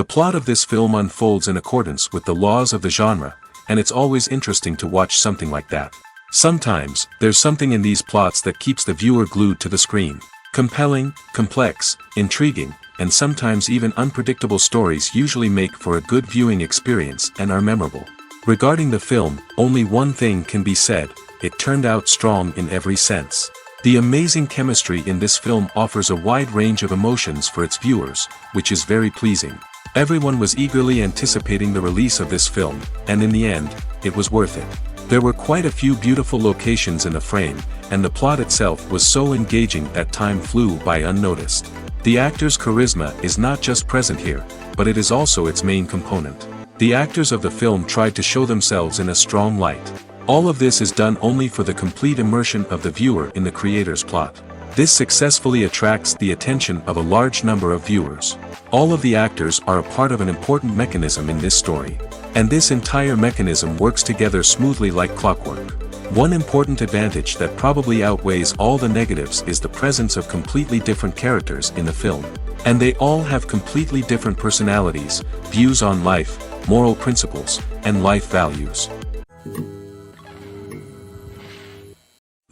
The plot of this film unfolds in accordance with the laws of the genre, and it's always interesting to watch something like that. Sometimes, there's something in these plots that keeps the viewer glued to the screen. Compelling, complex, intriguing, and sometimes even unpredictable stories usually make for a good viewing experience and are memorable. Regarding the film, only one thing can be said: it turned out strong in every sense. The amazing chemistry in this film offers a wide range of emotions for its viewers, which is very pleasing. Everyone was eagerly anticipating the release of this film, and in the end, it was worth it. There were quite a few beautiful locations in the frame, and the plot itself was so engaging that time flew by unnoticed. The actor's charisma is not just present here, but it is also its main component. The actors of the film tried to show themselves in a strong light. All of this is done only for the complete immersion of the viewer in the creator's plot. This successfully attracts the attention of a large number of viewers. All of the actors are a part of an important mechanism in this story. And this entire mechanism works together smoothly like clockwork. One important advantage that probably outweighs all the negatives is the presence of completely different characters in the film. And they all have completely different personalities, views on life, moral principles, and life values.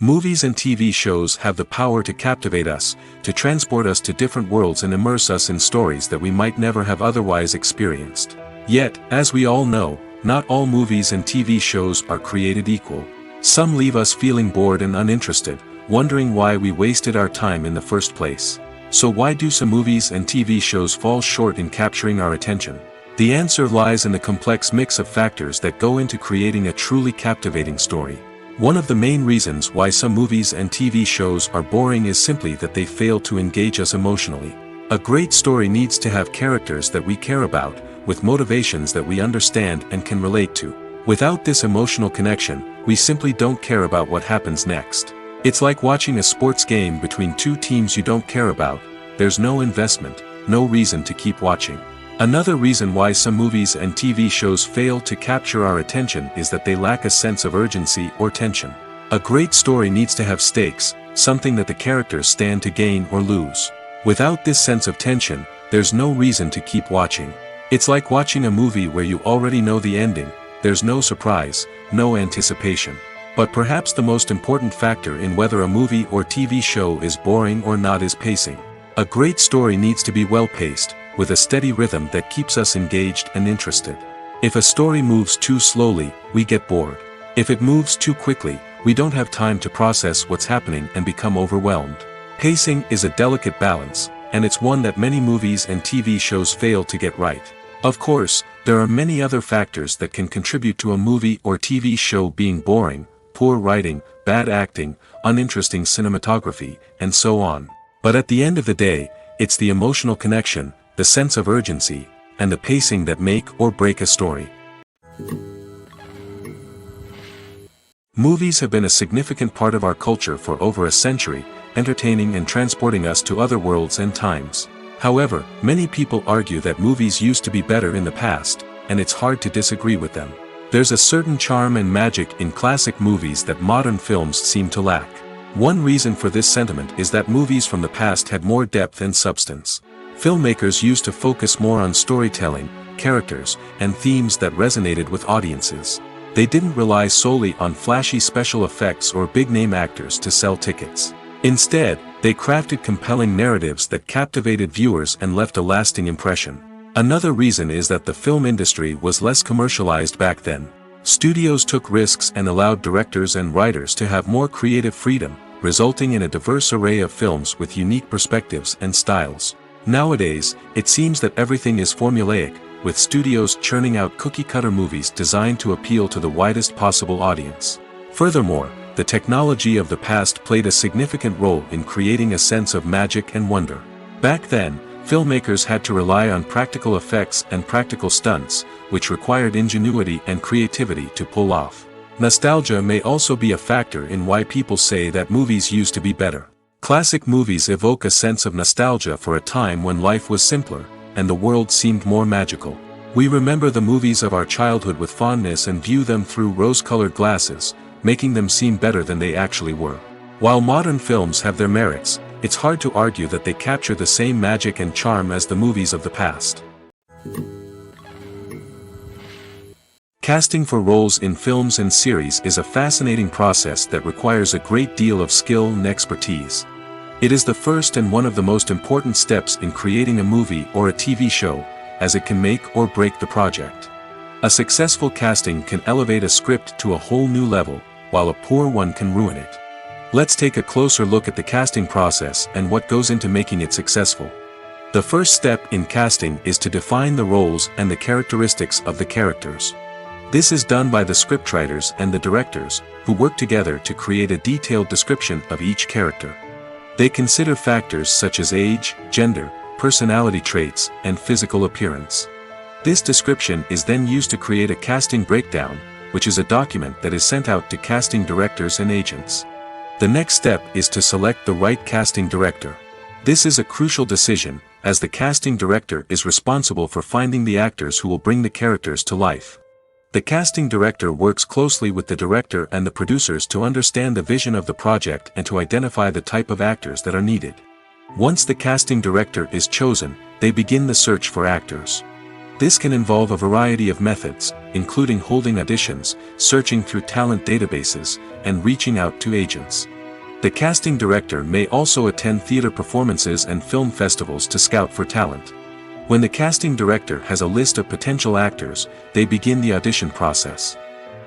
Movies and TV shows have the power to captivate us, to transport us to different worlds and immerse us in stories that we might never have otherwise experienced. Yet, as we all know, not all movies and TV shows are created equal. Some leave us feeling bored and uninterested, wondering why we wasted our time in the first place. So why do some movies and TV shows fall short in capturing our attention? The answer lies in the complex mix of factors that go into creating a truly captivating story. One of the main reasons why some movies and TV shows are boring is simply that they fail to engage us emotionally. A great story needs to have characters that we care about, with motivations that we understand and can relate to. Without this emotional connection, we simply don't care about what happens next. It's like watching a sports game between two teams you don't care about. There's no investment, no reason to keep watching. Another reason why some movies and TV shows fail to capture our attention is that they lack a sense of urgency or tension. A great story needs to have stakes, something that the characters stand to gain or lose. Without this sense of tension, there's no reason to keep watching. It's like watching a movie where you already know the ending. There's no surprise, no anticipation. But perhaps the most important factor in whether a movie or TV show is boring or not is pacing. A great story needs to be well-paced, with a steady rhythm that keeps us engaged and interested. If a story moves too slowly, we get bored. If it moves too quickly, we don't have time to process what's happening and become overwhelmed. Pacing is a delicate balance, and it's one that many movies and TV shows fail to get right. Of course, there are many other factors that can contribute to a movie or TV show being boring: poor writing, bad acting, uninteresting cinematography, and so on. But at the end of the day, it's the emotional connection, the sense of urgency, and the pacing that make or break a story. Movies have been a significant part of our culture for over a century, entertaining and transporting us to other worlds and times. However, many people argue that movies used to be better in the past, and it's hard to disagree with them. There's a certain charm and magic in classic movies that modern films seem to lack. One reason for this sentiment is that movies from the past had more depth and substance. Filmmakers used to focus more on storytelling, characters, and themes that resonated with audiences. They didn't rely solely on flashy special effects or big-name actors to sell tickets. Instead, they crafted compelling narratives that captivated viewers and left a lasting impression. Another reason is that the film industry was less commercialized back then. Studios took risks and allowed directors and writers to have more creative freedom, resulting in a diverse array of films with unique perspectives and styles. Nowadays, it seems that everything is formulaic, with studios churning out cookie-cutter movies designed to appeal to the widest possible audience. Furthermore, the technology of the past played a significant role in creating a sense of magic and wonder. Back then, filmmakers had to rely on practical effects and practical stunts, which required ingenuity and creativity to pull off. Nostalgia may also be a factor in why people say that movies used to be better. Classic movies evoke a sense of nostalgia for a time when life was simpler, and the world seemed more magical. We remember the movies of our childhood with fondness and view them through rose-colored glasses, making them seem better than they actually were. While modern films have their merits, it's hard to argue that they capture the same magic and charm as the movies of the past. Casting for roles in films and series is a fascinating process that requires a great deal of skill and expertise. It is the first and one of the most important steps in creating a movie or a TV show, as it can make or break the project. A successful casting can elevate a script to a whole new level, while a poor one can ruin it. Let's take a closer look at the casting process and what goes into making it successful. The first step in casting is to define the roles and the characteristics of the characters. This is done by the scriptwriters and the directors, who work together to create a detailed description of each character. They consider factors such as age, gender, personality traits, and physical appearance. This description is then used to create a casting breakdown, which is a document that is sent out to casting directors and agents. The next step is to select the right casting director. This is a crucial decision, as the casting director is responsible for finding the actors who will bring the characters to life. The casting director works closely with the director and the producers to understand the vision of the project and to identify the type of actors that are needed. Once the casting director is chosen, they begin the search for actors. This can involve a variety of methods, including holding auditions, searching through talent databases, and reaching out to agents. The casting director may also attend theater performances and film festivals to scout for talent. When the casting director has a list of potential actors, they begin the audition process.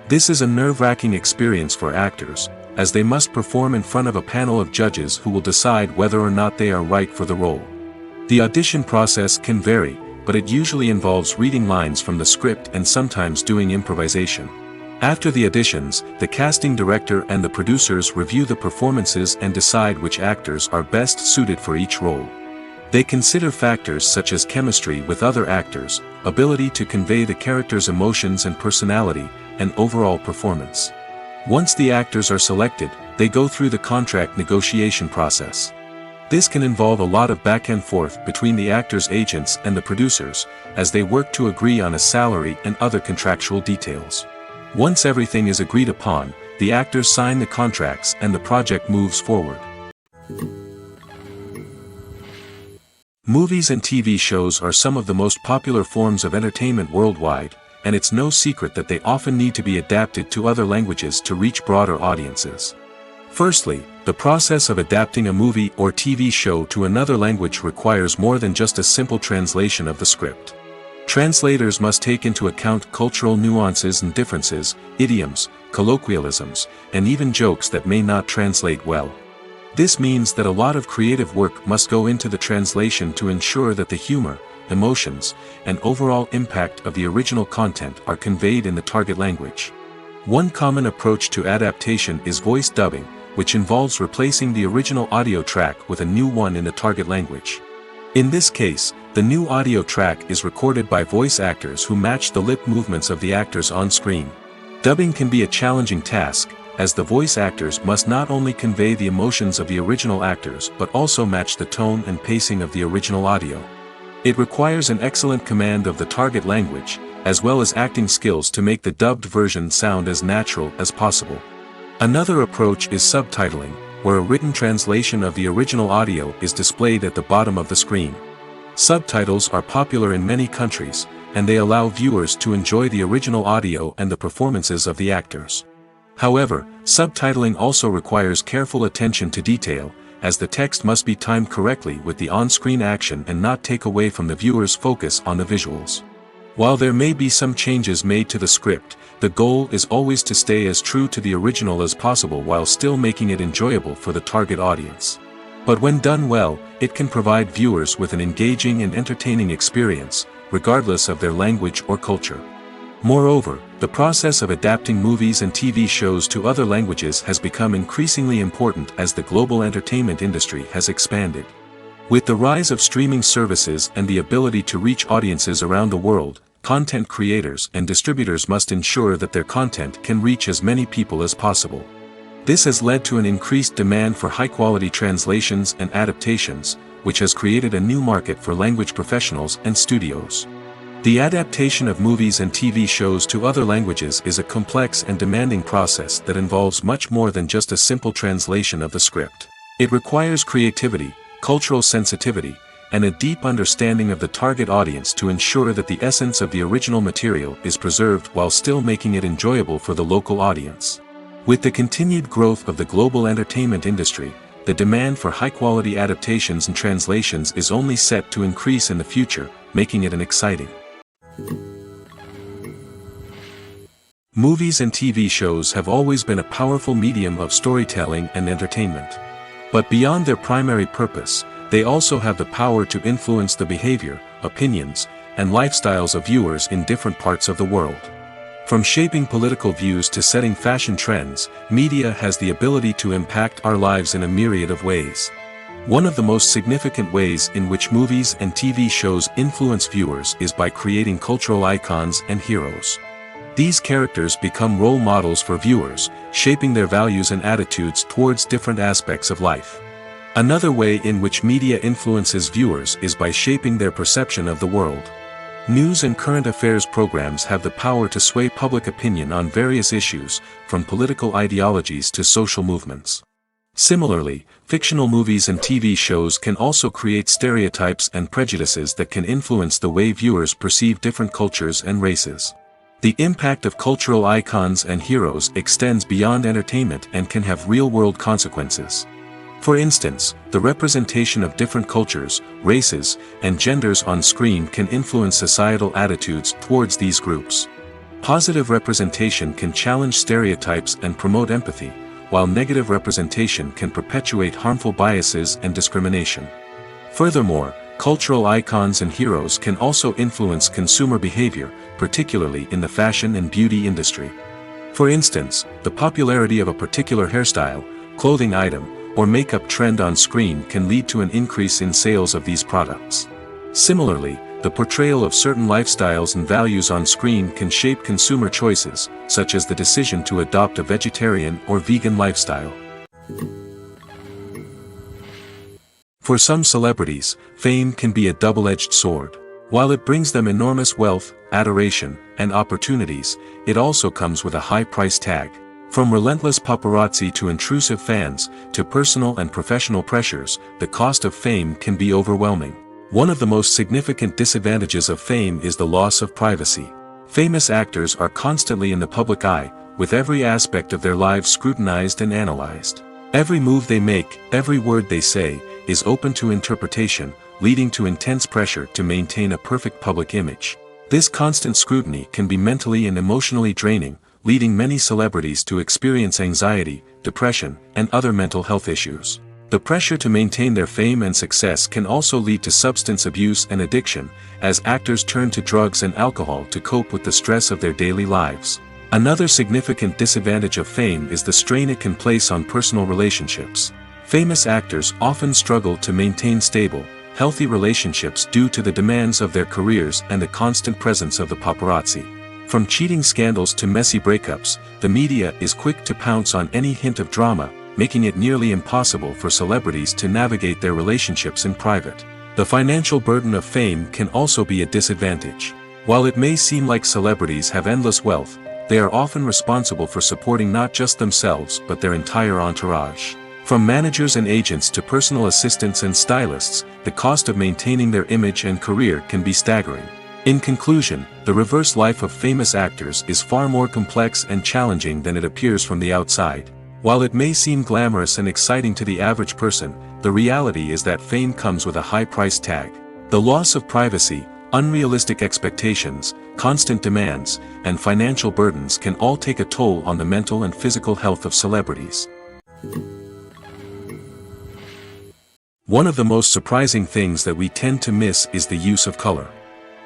This is a nerve-wracking experience for actors, as they must perform in front of a panel of judges who will decide whether or not they are right for the role. The audition process can vary, but it usually involves reading lines from the script and sometimes doing improvisation. After the auditions, the casting director and the producers review the performances and decide which actors are best suited for each role. They consider factors such as chemistry with other actors, ability to convey the character's emotions and personality, and overall performance. Once the actors are selected, they go through the contract negotiation process. This can involve a lot of back and forth between the actors' agents and the producers, as they work to agree on a salary and other contractual details. Once everything is agreed upon, the actors sign the contracts and the project moves forward. Movies and TV shows are some of the most popular forms of entertainment worldwide, and it's no secret that they often need to be adapted to other languages to reach broader audiences. Firstly, the process of adapting a movie or TV show to another language requires more than just a simple translation of the script. Translators must take into account cultural nuances and differences, idioms, colloquialisms, and even jokes that may not translate well. This means that a lot of creative work must go into the translation to ensure that the humor, emotions, and overall impact of the original content are conveyed in the target language. One common approach to adaptation is voice dubbing, which involves replacing the original audio track with a new one in the target language. In this case, the new audio track is recorded by voice actors who match the lip movements of the actors on screen. Dubbing can be a challenging task, as the voice actors must not only convey the emotions of the original actors but also match the tone and pacing of the original audio. It requires an excellent command of the target language, as well as acting skills to make the dubbed version sound as natural as possible. Another approach is subtitling, where a written translation of the original audio is displayed at the bottom of the screen. Subtitles are popular in many countries, and they allow viewers to enjoy the original audio and the performances of the actors. However, subtitling also requires careful attention to detail, as the text must be timed correctly with the on-screen action and not take away from the viewer's focus on the visuals. While there may be some changes made to the script, the goal is always to stay as true to the original as possible while still making it enjoyable for the target audience. But when done well, it can provide viewers with an engaging and entertaining experience, regardless of their language or culture. Moreover, the process of adapting movies and TV shows to other languages has become increasingly important as the global entertainment industry has expanded. With the rise of streaming services and the ability to reach audiences around the world, content creators and distributors must ensure that their content can reach as many people as possible. This has led to an increased demand for high-quality translations and adaptations, which has created a new market for language professionals and studios. The adaptation of movies and TV shows to other languages is a complex and demanding process that involves much more than just a simple translation of the script. It requires creativity, cultural sensitivity, and a deep understanding of the target audience to ensure that the essence of the original material is preserved while still making it enjoyable for the local audience. With the continued growth of the global entertainment industry, the demand for high-quality adaptations and translations is only set to increase in the future, making it an exciting. Movies and TV shows have always been a powerful medium of storytelling and entertainment. But beyond their primary purpose, they also have the power to influence the behavior, opinions, and lifestyles of viewers in different parts of the world. From shaping political views to setting fashion trends, media has the ability to impact our lives in a myriad of ways. One of the most significant ways in which movies and TV shows influence viewers is by creating cultural icons and heroes. These characters become role models for viewers, shaping their values and attitudes towards different aspects of life. Another way in which media influences viewers is by shaping their perception of the world. News and current affairs programs have the power to sway public opinion on various issues, from political ideologies to social movements. Similarly, fictional movies and TV shows can also create stereotypes and prejudices that can influence the way viewers perceive different cultures and races. The impact of cultural icons and heroes extends beyond entertainment and can have real-world consequences. For instance, the representation of different cultures, races, and genders on screen can influence societal attitudes towards these groups. Positive representation can challenge stereotypes and promote empathy, while negative representation can perpetuate harmful biases and discrimination. Furthermore, cultural icons and heroes can also influence consumer behavior, particularly in the fashion and beauty industry. For instance, the popularity of a particular hairstyle, clothing item, or makeup trend on screen can lead to an increase in sales of these products. Similarly, the portrayal of certain lifestyles and values on screen can shape consumer choices, such as the decision to adopt a vegetarian or vegan lifestyle. For some celebrities, fame can be a double-edged sword. While it brings them enormous wealth, adoration, and opportunities, it also comes with a high price tag. From relentless paparazzi to intrusive fans, to personal and professional pressures, the cost of fame can be overwhelming. One of the most significant disadvantages of fame is the loss of privacy. Famous actors are constantly in the public eye, with every aspect of their lives scrutinized and analyzed. Every move they make, every word they say, is open to interpretation, leading to intense pressure to maintain a perfect public image. This constant scrutiny can be mentally and emotionally draining, leading many celebrities to experience anxiety, depression, and other mental health issues. The pressure to maintain their fame and success can also lead to substance abuse and addiction, as actors turn to drugs and alcohol to cope with the stress of their daily lives. Another significant disadvantage of fame is the strain it can place on personal relationships. Famous actors often struggle to maintain stable, healthy relationships due to the demands of their careers and the constant presence of the paparazzi. From cheating scandals to messy breakups, the media is quick to pounce on any hint of drama, making it nearly impossible for celebrities to navigate their relationships in private. The financial burden of fame can also be a disadvantage. While it may seem like celebrities have endless wealth, they are often responsible for supporting not just themselves but their entire entourage. From managers and agents to personal assistants and stylists, the cost of maintaining their image and career can be staggering. In conclusion, the reverse life of famous actors is far more complex and challenging than it appears from the outside. While it may seem glamorous and exciting to the average person, the reality is that fame comes with a high price tag. The loss of privacy, unrealistic expectations, constant demands, and financial burdens can all take a toll on the mental and physical health of celebrities. One of the most surprising things that we tend to miss is the use of color.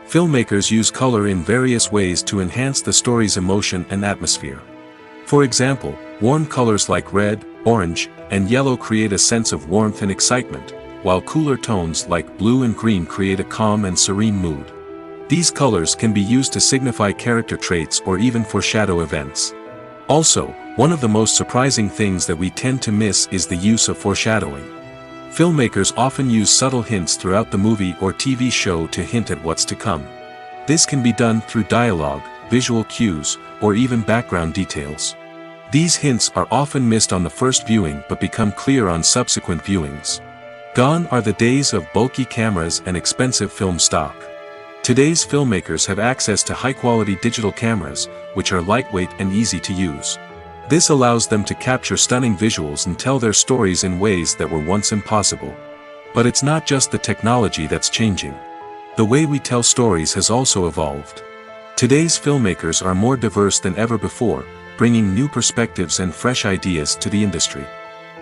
Filmmakers use color in various ways to enhance the story's emotion and atmosphere. For example, warm colors like red, orange, and yellow create a sense of warmth and excitement, while cooler tones like blue and green create a calm and serene mood. These colors can be used to signify character traits or even foreshadow events. Also, one of the most surprising things that we tend to miss is the use of foreshadowing. Filmmakers often use subtle hints throughout the movie or TV show to hint at what's to come. This can be done through dialogue, visual cues, or even background details. These hints are often missed on the first viewing but become clear on subsequent viewings. Gone are the days of bulky cameras and expensive film stock. Today's filmmakers have access to high-quality digital cameras, which are lightweight and easy to use. This allows them to capture stunning visuals and tell their stories in ways that were once impossible. But it's not just the technology that's changing. The way we tell stories has also evolved. Today's filmmakers are more diverse than ever before, bringing new perspectives and fresh ideas to the industry.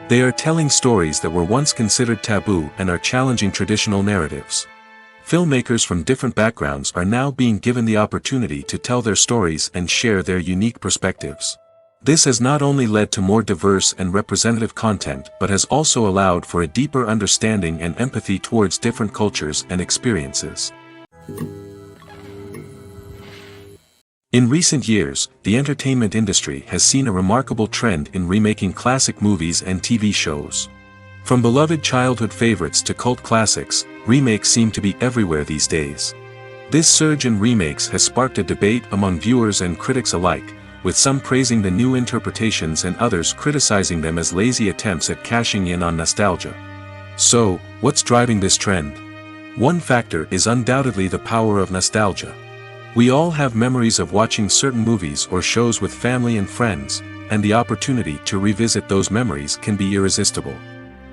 They are telling stories that were once considered taboo and are challenging traditional narratives. Filmmakers from different backgrounds are now being given the opportunity to tell their stories and share their unique perspectives. This has not only led to more diverse and representative content but has also allowed for a deeper understanding and empathy towards different cultures and experiences. In recent years, the entertainment industry has seen a remarkable trend in remaking classic movies and TV shows. From beloved childhood favorites to cult classics, remakes seem to be everywhere these days. This surge in remakes has sparked a debate among viewers and critics alike, with some praising the new interpretations and others criticizing them as lazy attempts at cashing in on nostalgia. So, what's driving this trend? One factor is undoubtedly the power of nostalgia. We all have memories of watching certain movies or shows with family and friends, and the opportunity to revisit those memories can be irresistible.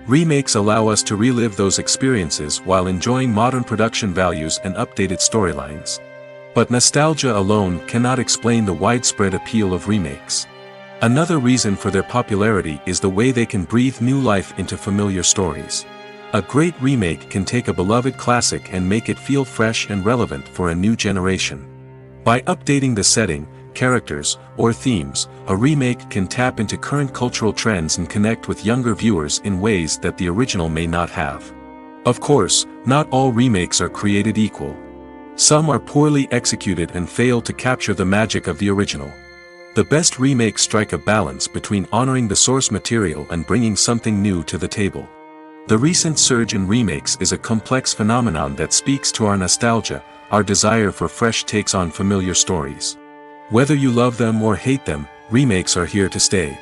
Remakes allow us to relive those experiences while enjoying modern production values and updated storylines. But nostalgia alone cannot explain the widespread appeal of remakes. Another reason for their popularity is the way they can breathe new life into familiar stories. A great remake can take a beloved classic and make it feel fresh and relevant for a new generation. By updating the setting, characters, or themes, a remake can tap into current cultural trends and connect with younger viewers in ways that the original may not have. Of course, not all remakes are created equal. Some are poorly executed and fail to capture the magic of the original. The best remakes strike a balance between honoring the source material and bringing something new to the table. The recent surge in remakes is a complex phenomenon that speaks to our nostalgia, our desire for fresh takes on familiar stories. Whether you love them or hate them, remakes are here to stay.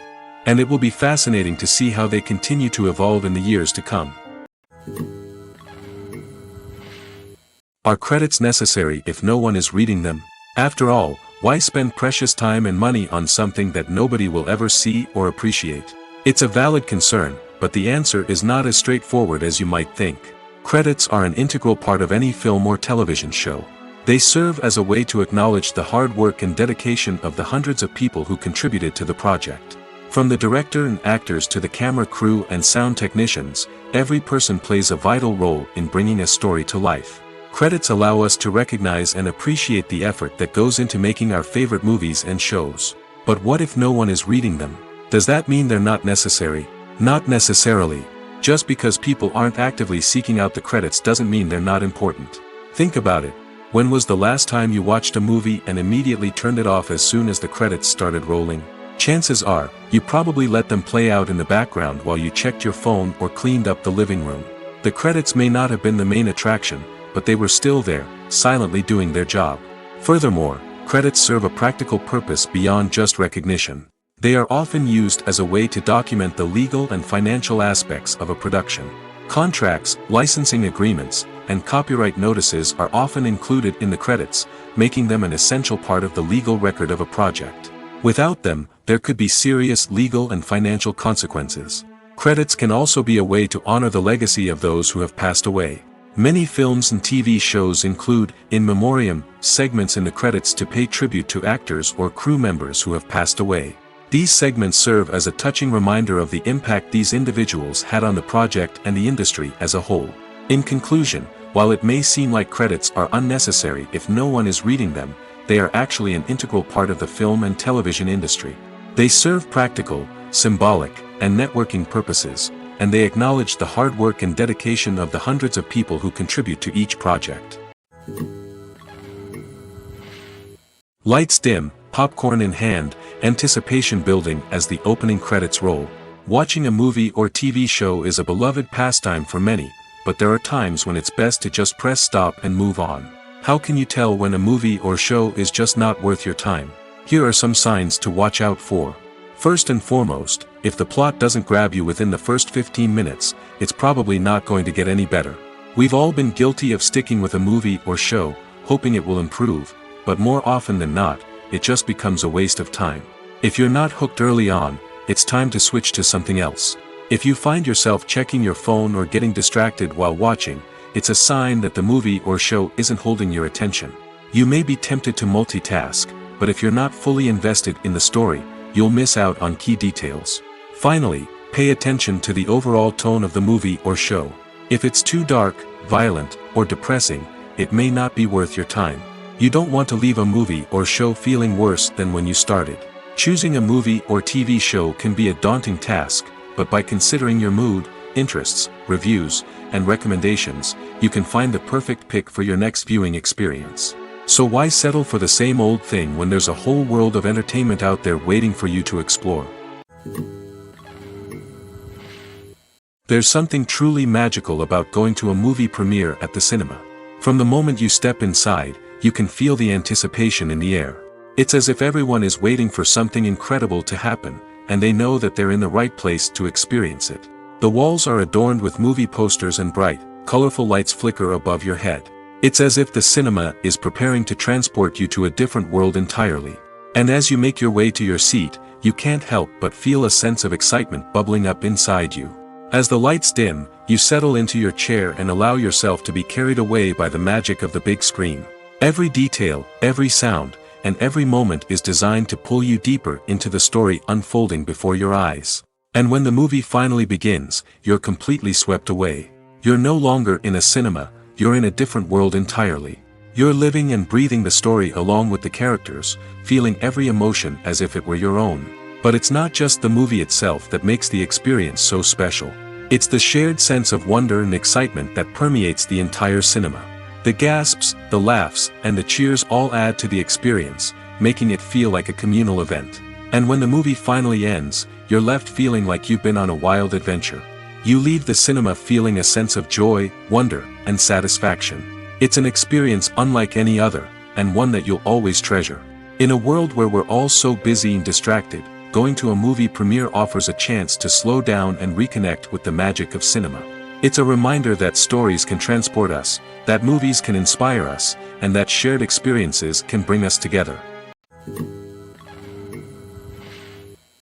And it will be fascinating to see how they continue to evolve in the years to come. Are credits necessary if no one is reading them? After all, why spend precious time and money on something that nobody will ever see or appreciate? It's a valid concern, but the answer is not as straightforward as you might think. Credits are an integral part of any film or television show. They serve as a way to acknowledge the hard work and dedication of the hundreds of people who contributed to the project. From the director and actors to the camera crew and sound technicians, every person plays a vital role in bringing a story to life. Credits allow us to recognize and appreciate the effort that goes into making our favorite movies and shows. But what if no one is reading them? Does that mean they're not necessary? Not necessarily. Just because people aren't actively seeking out the credits doesn't mean they're not important. Think about it. When was the last time you watched a movie and immediately turned it off as soon as the credits started rolling? Chances are, you probably let them play out in the background while you checked your phone or cleaned up the living room. The credits may not have been the main attraction, but they were still there, silently doing their job. Furthermore, credits serve a practical purpose beyond just recognition. They are often used as a way to document the legal and financial aspects of a production. Contracts, licensing agreements, and copyright notices are often included in the credits, making them an essential part of the legal record of a project. Without them, there could be serious legal and financial consequences. Credits can also be a way to honor the legacy of those who have passed away. Many films and TV shows include, in memoriam, segments in the credits to pay tribute to actors or crew members who have passed away. These segments serve as a touching reminder of the impact these individuals had on the project and the industry as a whole. In conclusion, while it may seem like credits are unnecessary if no one is reading them, they are actually an integral part of the film and television industry. They serve practical, symbolic, and networking purposes, and they acknowledge the hard work and dedication of the hundreds of people who contribute to each project. Lights dim, popcorn in hand, anticipation building as the opening credits roll. Watching a movie or TV show is a beloved pastime for many, but there are times when it's best to just press stop and move on. How can you tell when a movie or show is just not worth your time? Here are some signs to watch out for. First and foremost, If the plot doesn't grab you within the first 15 minutes, it's probably not going to get any better. We've all been guilty of sticking with a movie or show, hoping it will improve, but more often than not, it just becomes a waste of time. If you're not hooked early on, it's time to switch to something else. If you find yourself checking your phone or getting distracted while watching, it's a sign that the movie or show isn't holding your attention. You may be tempted to multitask, but if you're not fully invested in the story, you'll miss out on key details. Finally, pay attention to the overall tone of the movie or show. If it's too dark, violent, or depressing, it may not be worth your time. You don't want to leave a movie or show feeling worse than when you started. Choosing a movie or TV show can be a daunting task, but by considering your mood, interests, reviews, and recommendations, you can find the perfect pick for your next viewing experience. So why settle for the same old thing when there's a whole world of entertainment out there waiting for you to explore? There's something truly magical about going to a movie premiere at the cinema. From the moment you step inside, you can feel the anticipation in the air. It's as if everyone is waiting for something incredible to happen, and they know that they're in the right place to experience it. The walls are adorned with movie posters and bright, colorful lights flicker above your head. It's as if the cinema is preparing to transport you to a different world entirely. And as you make your way to your seat, you can't help but feel a sense of excitement bubbling up inside you. As the lights dim, you settle into your chair and allow yourself to be carried away by the magic of the big screen. Every detail, every sound, and every moment is designed to pull you deeper into the story unfolding before your eyes. And when the movie finally begins, you're completely swept away. You're no longer in a cinema, you're in a different world entirely. You're living and breathing the story along with the characters, feeling every emotion as if it were your own. But it's not just the movie itself that makes the experience so special. It's the shared sense of wonder and excitement that permeates the entire cinema. The gasps, the laughs, and the cheers all add to the experience, making it feel like a communal event. And when the movie finally ends, you're left feeling like you've been on a wild adventure. You leave the cinema feeling a sense of joy, wonder, and satisfaction. It's an experience unlike any other, and one that you'll always treasure. In a world where we're all so busy and distracted, going to a movie premiere offers a chance to slow down and reconnect with the magic of cinema. It's a reminder that stories can transport us, that movies can inspire us, and that shared experiences can bring us together.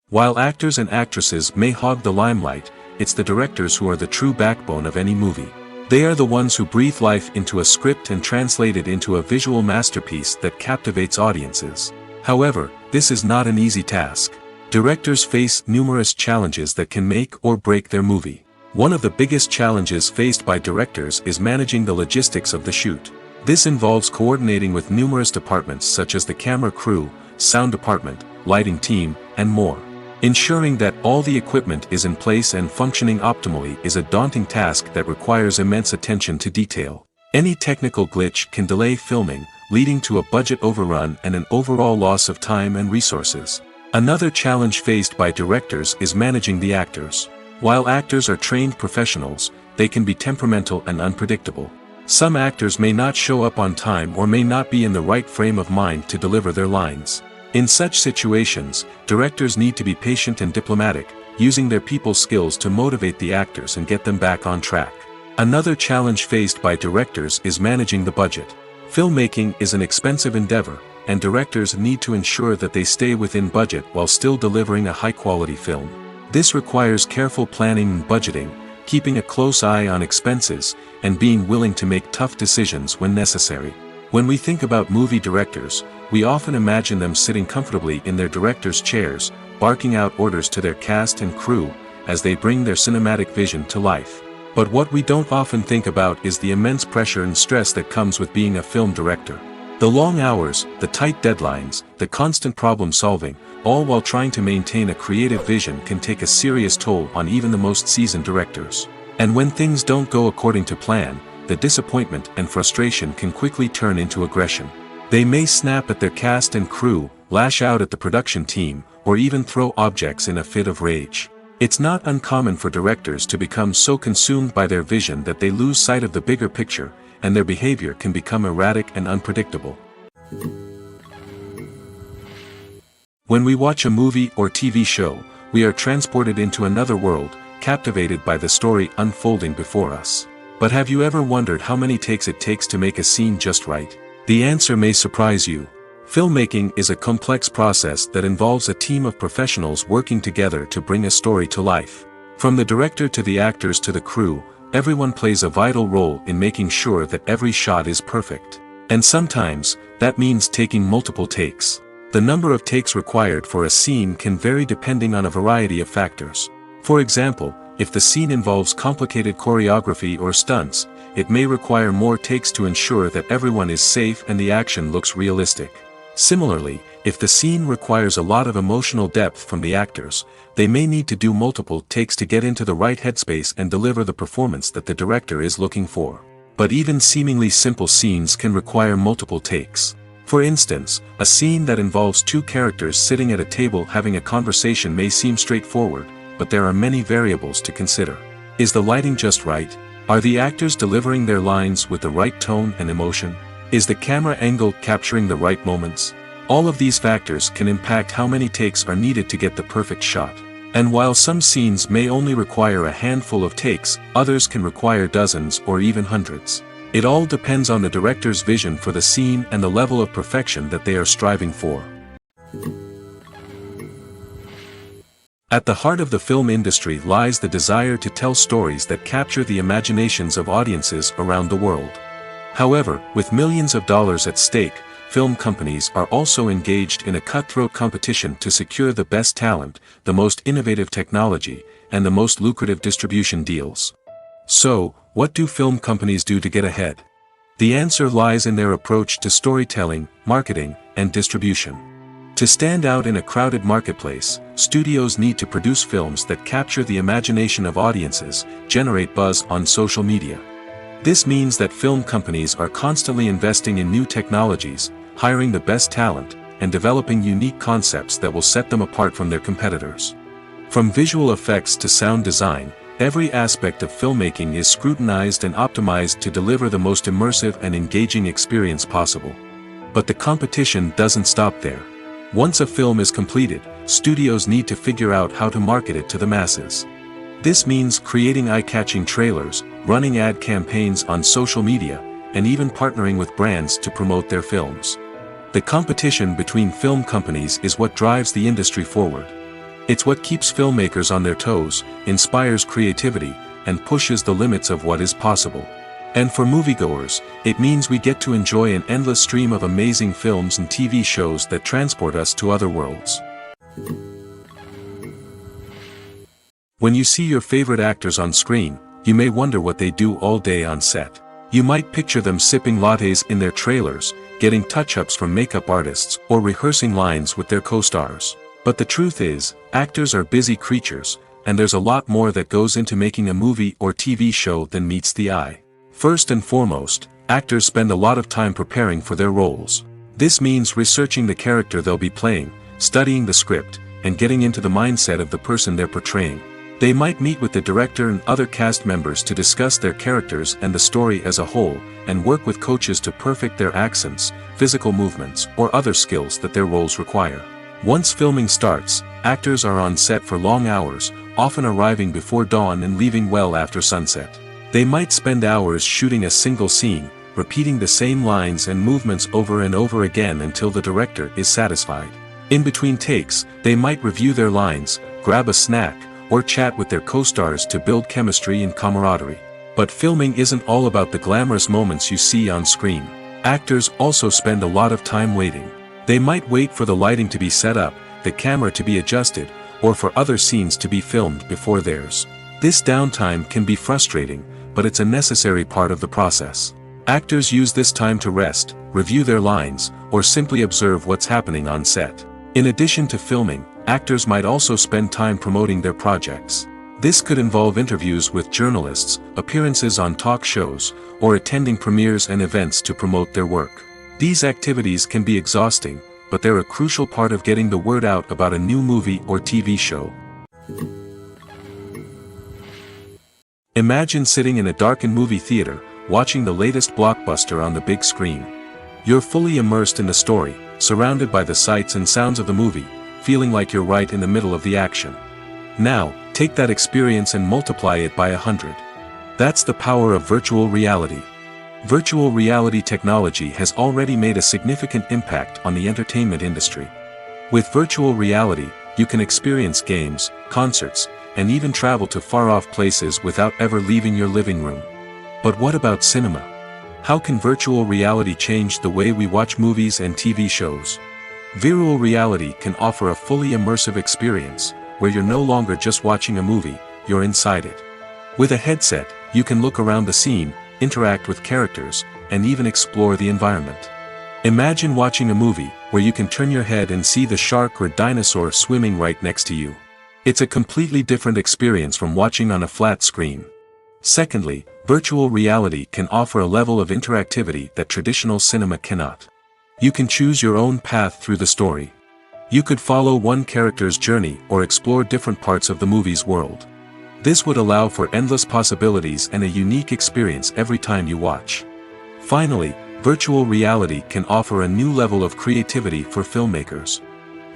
While actors and actresses may hog the limelight, it's the directors who are the true backbone of any movie. They are the ones who breathe life into a script and translate it into a visual masterpiece that captivates audiences. However, this is not an easy task. Directors face numerous challenges that can make or break their movie. One of the biggest challenges faced by directors is managing the logistics of the shoot. This involves coordinating with numerous departments such as the camera crew, sound department, lighting team, and more. Ensuring that all the equipment is in place and functioning optimally is a daunting task that requires immense attention to detail. Any technical glitch can delay filming, leading to a budget overrun and an overall loss of time and resources. Another challenge faced by directors is managing the actors. While actors are trained professionals, they can be temperamental and unpredictable. Some actors may not show up on time or may not be in the right frame of mind to deliver their lines. In such situations, directors need to be patient and diplomatic, using their people skills to motivate the actors and get them back on track. Another challenge faced by directors is managing the budget. Filmmaking is an expensive endeavor, and directors need to ensure that they stay within budget while still delivering a high-quality film. This requires careful planning and budgeting, keeping a close eye on expenses, and being willing to make tough decisions when necessary. When we think about movie directors, we often imagine them sitting comfortably in their director's chairs, barking out orders to their cast and crew, as they bring their cinematic vision to life. But what we don't often think about is the immense pressure and stress that comes with being a film director. The long hours, the tight deadlines, the constant problem solving, all while trying to maintain a creative vision can take a serious toll on even the most seasoned directors. And when things don't go according to plan, the disappointment and frustration can quickly turn into aggression. They may snap at their cast and crew, lash out at the production team, or even throw objects in a fit of rage. It's not uncommon for directors to become so consumed by their vision that they lose sight of the bigger picture, and their behavior can become erratic and unpredictable. When we watch a movie or TV show, we are transported into another world, captivated by the story unfolding before us. But have you ever wondered how many takes it takes to make a scene just right? The answer may surprise you. Filmmaking is a complex process that involves a team of professionals working together to bring a story to life. From the director to the actors to the crew, everyone plays a vital role in making sure that every shot is perfect. And sometimes, that means taking multiple takes. The number of takes required for a scene can vary depending on a variety of factors. For example, if the scene involves complicated choreography or stunts, it may require more takes to ensure that everyone is safe and the action looks realistic. Similarly, if the scene requires a lot of emotional depth from the actors, they may need to do multiple takes to get into the right headspace and deliver the performance that the director is looking for. But even seemingly simple scenes can require multiple takes. For instance, a scene that involves two characters sitting at a table having a conversation may seem straightforward, but there are many variables to consider. Is the lighting just right? Are the actors delivering their lines with the right tone and emotion? Is the camera angle capturing the right moments? All of these factors can impact how many takes are needed to get the perfect shot. And while some scenes may only require a handful of takes, others can require dozens or even hundreds. It all depends on the director's vision for the scene and the level of perfection that they are striving for. At the heart of the film industry lies the desire to tell stories that capture the imaginations of audiences around the world. However, with millions of dollars at stake, film companies are also engaged in a cutthroat competition to secure the best talent, the most innovative technology, and the most lucrative distribution deals. So, what do film companies do to get ahead? The answer lies in their approach to storytelling, marketing, and distribution. To stand out in a crowded marketplace, studios need to produce films that capture the imagination of audiences, generate buzz on social media. This means that film companies are constantly investing in new technologies, hiring the best talent, and developing unique concepts that will set them apart from their competitors. From visual effects to sound design, every aspect of filmmaking is scrutinized and optimized to deliver the most immersive and engaging experience possible. But the competition doesn't stop there. Once a film is completed, studios need to figure out how to market it to the masses. This means creating eye-catching trailers, running ad campaigns on social media, and even partnering with brands to promote their films. The competition between film companies is what drives the industry forward. It's what keeps filmmakers on their toes, inspires creativity, and pushes the limits of what is possible. And for moviegoers, it means we get to enjoy an endless stream of amazing films and TV shows that transport us to other worlds. When you see your favorite actors on screen, you may wonder what they do all day on set. You might picture them sipping lattes in their trailers, getting touch-ups from makeup artists, or rehearsing lines with their co-stars. But the truth is, actors are busy creatures, and there's a lot more that goes into making a movie or TV show than meets the eye. First and foremost, actors spend a lot of time preparing for their roles. This means researching the character they'll be playing, studying the script, and getting into the mindset of the person they're portraying. They might meet with the director and other cast members to discuss their characters and the story as a whole, and work with coaches to perfect their accents, physical movements, or other skills that their roles require. Once filming starts, actors are on set for long hours, often arriving before dawn and leaving well after sunset. They might spend hours shooting a single scene, repeating the same lines and movements over and over again until the director is satisfied. In between takes, they might review their lines, grab a snack, or chat with their co-stars to build chemistry and camaraderie. But filming isn't all about the glamorous moments you see on screen. Actors also spend a lot of time waiting. They might wait for the lighting to be set up, the camera to be adjusted, or for other scenes to be filmed before theirs. This downtime can be frustrating, but it's a necessary part of the process. Actors use this time to rest, review their lines, or simply observe what's happening on set. In addition to filming, actors might also spend time promoting their projects. This could involve interviews with journalists, appearances on talk shows, or attending premieres and events to promote their work. These activities can be exhausting, but they're a crucial part of getting the word out about a new movie or TV show. Imagine sitting in a darkened movie theater, watching the latest blockbuster on the big screen. You're fully immersed in the story, surrounded by the sights and sounds of the movie, feeling like you're right in the middle of the action. Now, take that experience and multiply it by 100. That's the power of virtual reality. Virtual reality technology has already made a significant impact on the entertainment industry. With virtual reality, you can experience games, concerts, and even travel to far-off places without ever leaving your living room. But what about cinema? How can virtual reality change the way we watch movies and TV shows? Virtual reality can offer a fully immersive experience, where you're no longer just watching a movie, you're inside it. With a headset, you can look around the scene, interact with characters, and even explore the environment. Imagine watching a movie, where you can turn your head and see the shark or dinosaur swimming right next to you. It's a completely different experience from watching on a flat screen. Secondly, virtual reality can offer a level of interactivity that traditional cinema cannot. You can choose your own path through the story. You could follow one character's journey or explore different parts of the movie's world. This would allow for endless possibilities and a unique experience every time you watch. Finally, virtual reality can offer a new level of creativity for filmmakers.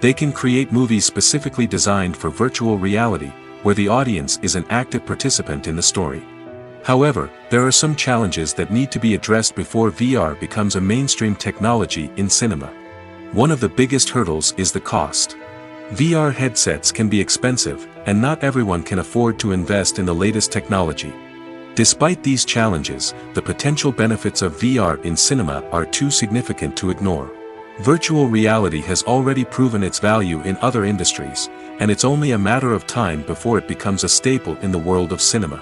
They can create movies specifically designed for virtual reality, where the audience is an active participant in the story. However, there are some challenges that need to be addressed before VR becomes a mainstream technology in cinema. One of the biggest hurdles is the cost. VR headsets can be expensive, and not everyone can afford to invest in the latest technology. Despite these challenges, the potential benefits of VR in cinema are too significant to ignore. Virtual reality has already proven its value in other industries, and it's only a matter of time before it becomes a staple in the world of cinema.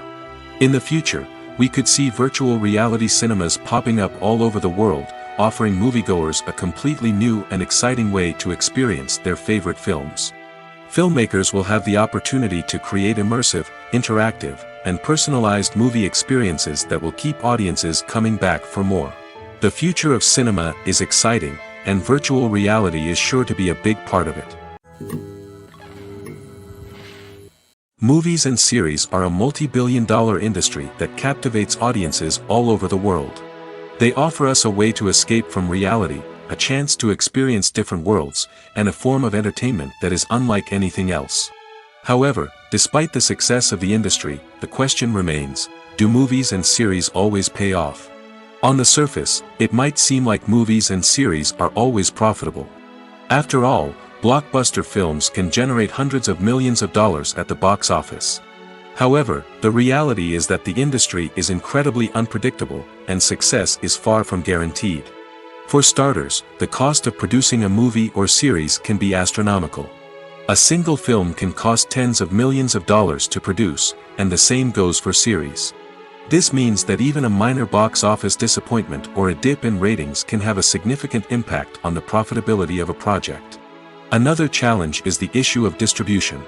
In the future, we could see virtual reality cinemas popping up all over the world, offering moviegoers a completely new and exciting way to experience their favorite films. Filmmakers will have the opportunity to create immersive, interactive, and personalized movie experiences that will keep audiences coming back for more. The future of cinema is exciting, and virtual reality is sure to be a big part of it. Movies and series are a multi-billion-dollar industry that captivates audiences all over the world. They offer us a way to escape from reality, a chance to experience different worlds, and a form of entertainment that is unlike anything else. However, despite the success of the industry, the question remains, do movies and series always pay off? On the surface, it might seem like movies and series are always profitable. After all, blockbuster films can generate hundreds of millions of dollars at the box office. However, the reality is that the industry is incredibly unpredictable, and success is far from guaranteed. For starters, the cost of producing a movie or series can be astronomical. A single film can cost tens of millions of dollars to produce, and the same goes for series. This means that even a minor box office disappointment or a dip in ratings can have a significant impact on the profitability of a project. Another challenge is the issue of distribution.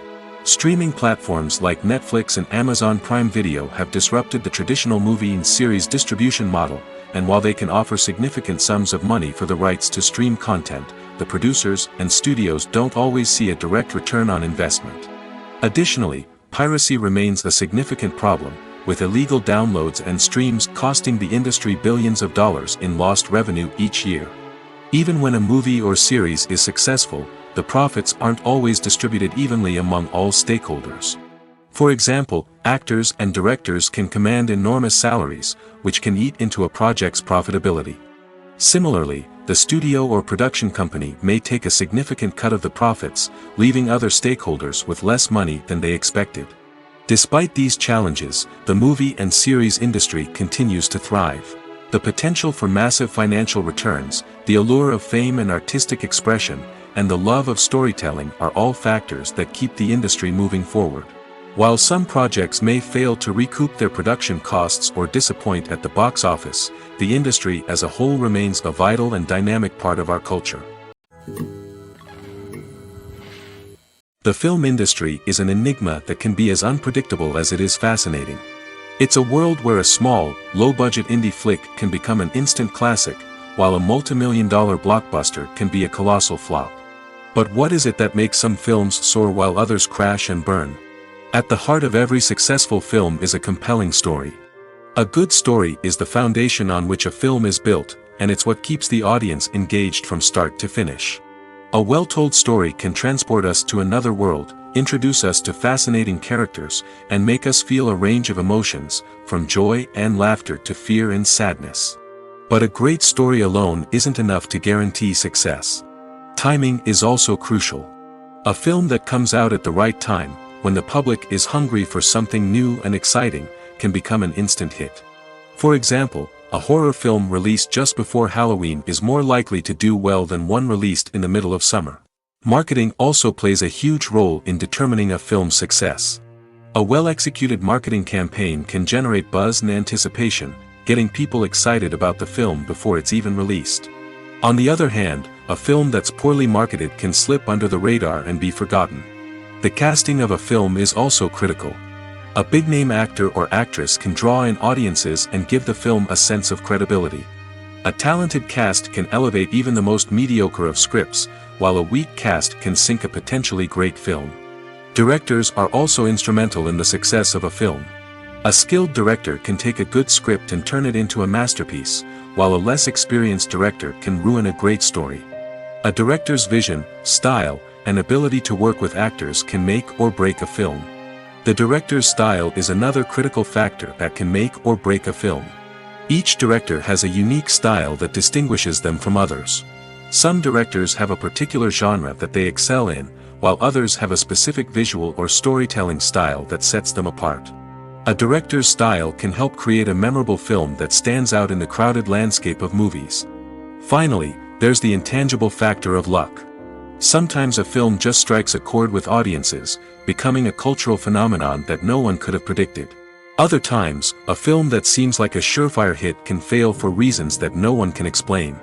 Streaming platforms like Netflix and Amazon Prime Video have disrupted the traditional movie and series distribution model, and while they can offer significant sums of money for the rights to stream content, the producers and studios don't always see a direct return on investment. Additionally, piracy remains a significant problem, with illegal downloads and streams costing the industry billions of dollars in lost revenue each year. Even when a movie or series is successful, the profits aren't always distributed evenly among all stakeholders. For example, actors and directors can command enormous salaries, which can eat into a project's profitability. Similarly, the studio or production company may take a significant cut of the profits, leaving other stakeholders with less money than they expected. Despite these challenges, the movie and series industry continues to thrive. The potential for massive financial returns, the allure of fame and artistic expression, and the love of storytelling are all factors that keep the industry moving forward. While some projects may fail to recoup their production costs or disappoint at the box office, the industry as a whole remains a vital and dynamic part of our culture. The film industry is an enigma that can be as unpredictable as it is fascinating. It's a world where a small, low-budget indie flick can become an instant classic, while a multi-million-dollar blockbuster can be a colossal flop. But what is it that makes some films soar while others crash and burn? At the heart of every successful film is a compelling story. A good story is the foundation on which a film is built, and it's what keeps the audience engaged from start to finish. A well-told story can transport us to another world, introduce us to fascinating characters, and make us feel a range of emotions, from joy and laughter to fear and sadness. But a great story alone isn't enough to guarantee success. Timing is also crucial. A film that comes out at the right time, when the public is hungry for something new and exciting, can become an instant hit. For example, a horror film released just before Halloween is more likely to do well than one released in the middle of summer. Marketing also plays a huge role in determining a film's success. A well-executed marketing campaign can generate buzz and anticipation, getting people excited about the film before it's even released. On the other hand, a film that's poorly marketed can slip under the radar and be forgotten. The casting of a film is also critical. A big-name actor or actress can draw in audiences and give the film a sense of credibility. A talented cast can elevate even the most mediocre of scripts, while a weak cast can sink a potentially great film. Directors are also instrumental in the success of a film. A skilled director can take a good script and turn it into a masterpiece, while a less experienced director can ruin a great story. A director's vision, style, and ability to work with actors can make or break a film. The director's style is another critical factor that can make or break a film. Each director has a unique style that distinguishes them from others. Some directors have a particular genre that they excel in, while others have a specific visual or storytelling style that sets them apart. A director's style can help create a memorable film that stands out in the crowded landscape of movies. Finally, there's the intangible factor of luck. Sometimes a film just strikes a chord with audiences, becoming a cultural phenomenon that no one could have predicted. Other times, a film that seems like a surefire hit can fail for reasons that no one can explain.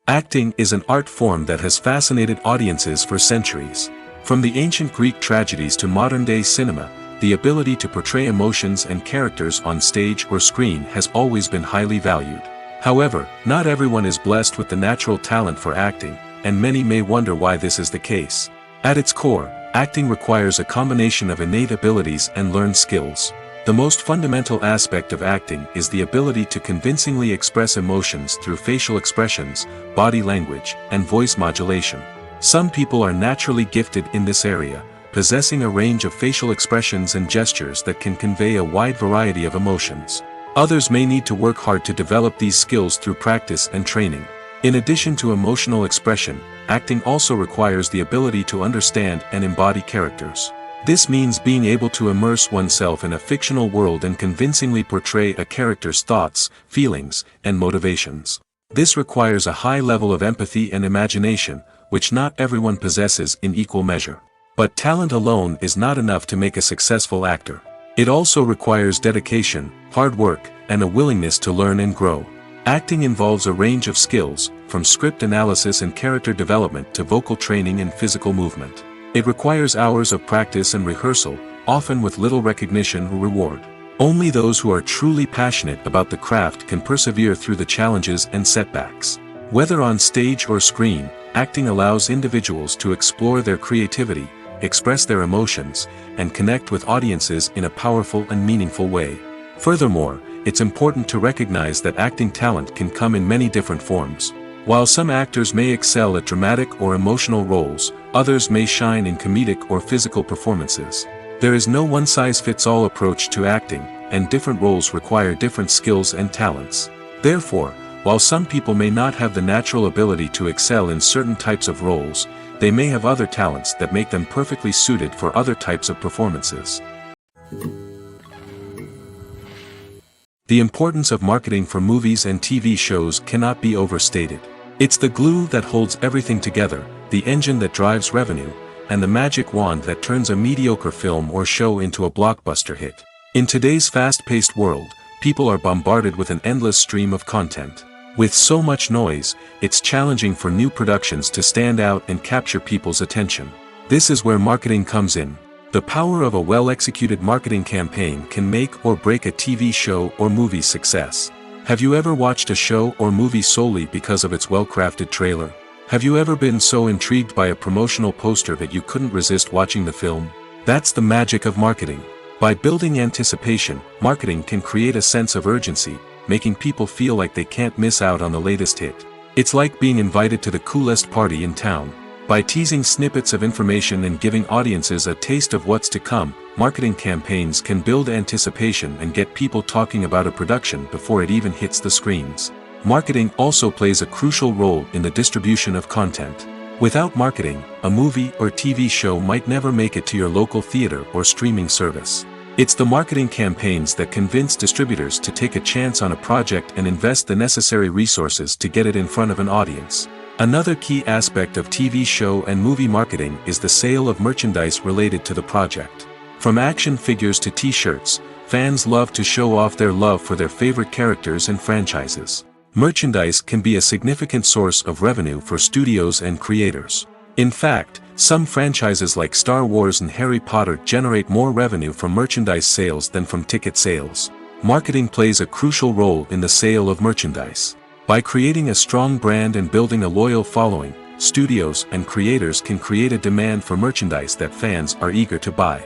Acting is an art form that has fascinated audiences for centuries. From the ancient Greek tragedies to modern-day cinema, the ability to portray emotions and characters on stage or screen has always been highly valued. However, not everyone is blessed with the natural talent for acting, and many may wonder why this is the case. At its core, acting requires a combination of innate abilities and learned skills. The most fundamental aspect of acting is the ability to convincingly express emotions through facial expressions, body language, and voice modulation. Some people are naturally gifted in this area, possessing a range of facial expressions and gestures that can convey a wide variety of emotions. Others may need to work hard to develop these skills through practice and training. In addition to emotional expression, acting also requires the ability to understand and embody characters. This means being able to immerse oneself in a fictional world and convincingly portray a character's thoughts, feelings, and motivations. This requires a high level of empathy and imagination, which not everyone possesses in equal measure. But talent alone is not enough to make a successful actor. It also requires dedication, hard work, and a willingness to learn and grow. Acting involves a range of skills, from script analysis and character development to vocal training and physical movement. It requires hours of practice and rehearsal, often with little recognition or reward. Only those who are truly passionate about the craft can persevere through the challenges and setbacks. Whether on stage or screen, acting allows individuals to explore their creativity, express their emotions, and connect with audiences in a powerful and meaningful way. Furthermore, it's important to recognize that acting talent can come in many different forms. While some actors may excel at dramatic or emotional roles, others may shine in comedic or physical performances. There is no one-size-fits-all approach to acting, and different roles require different skills and talents. Therefore, while some people may not have the natural ability to excel in certain types of roles, they may have other talents that make them perfectly suited for other types of performances. The importance of marketing for movies and TV shows cannot be overstated. It's the glue that holds everything together, the engine that drives revenue, and the magic wand that turns a mediocre film or show into a blockbuster hit. In today's fast-paced world, people are bombarded with an endless stream of content. With so much noise, it's challenging for new productions to stand out and capture people's attention. This is where marketing comes in. The power of a well-executed marketing campaign can make or break a TV show or movie's success. Have you ever watched a show or movie solely because of its well-crafted trailer? Have you ever been so intrigued by a promotional poster that you couldn't resist watching the film? That's the magic of marketing. By building anticipation, marketing can create a sense of urgency, making people feel like they can't miss out on the latest hit. It's like being invited to the coolest party in town. By teasing snippets of information and giving audiences a taste of what's to come, marketing campaigns can build anticipation and get people talking about a production before it even hits the screens. Marketing also plays a crucial role in the distribution of content. Without marketing, a movie or TV show might never make it to your local theater or streaming service. It's the marketing campaigns that convince distributors to take a chance on a project and invest the necessary resources to get it in front of an audience. Another key aspect of TV show and movie marketing is the sale of merchandise related to the project. From action figures to t-shirts, fans love to show off their love for their favorite characters and franchises. Merchandise can be a significant source of revenue for studios and creators. In fact, some franchises like Star Wars and Harry Potter generate more revenue from merchandise sales than from ticket sales. Marketing plays a crucial role in the sale of merchandise. By creating a strong brand and building a loyal following, studios and creators can create a demand for merchandise that fans are eager to buy.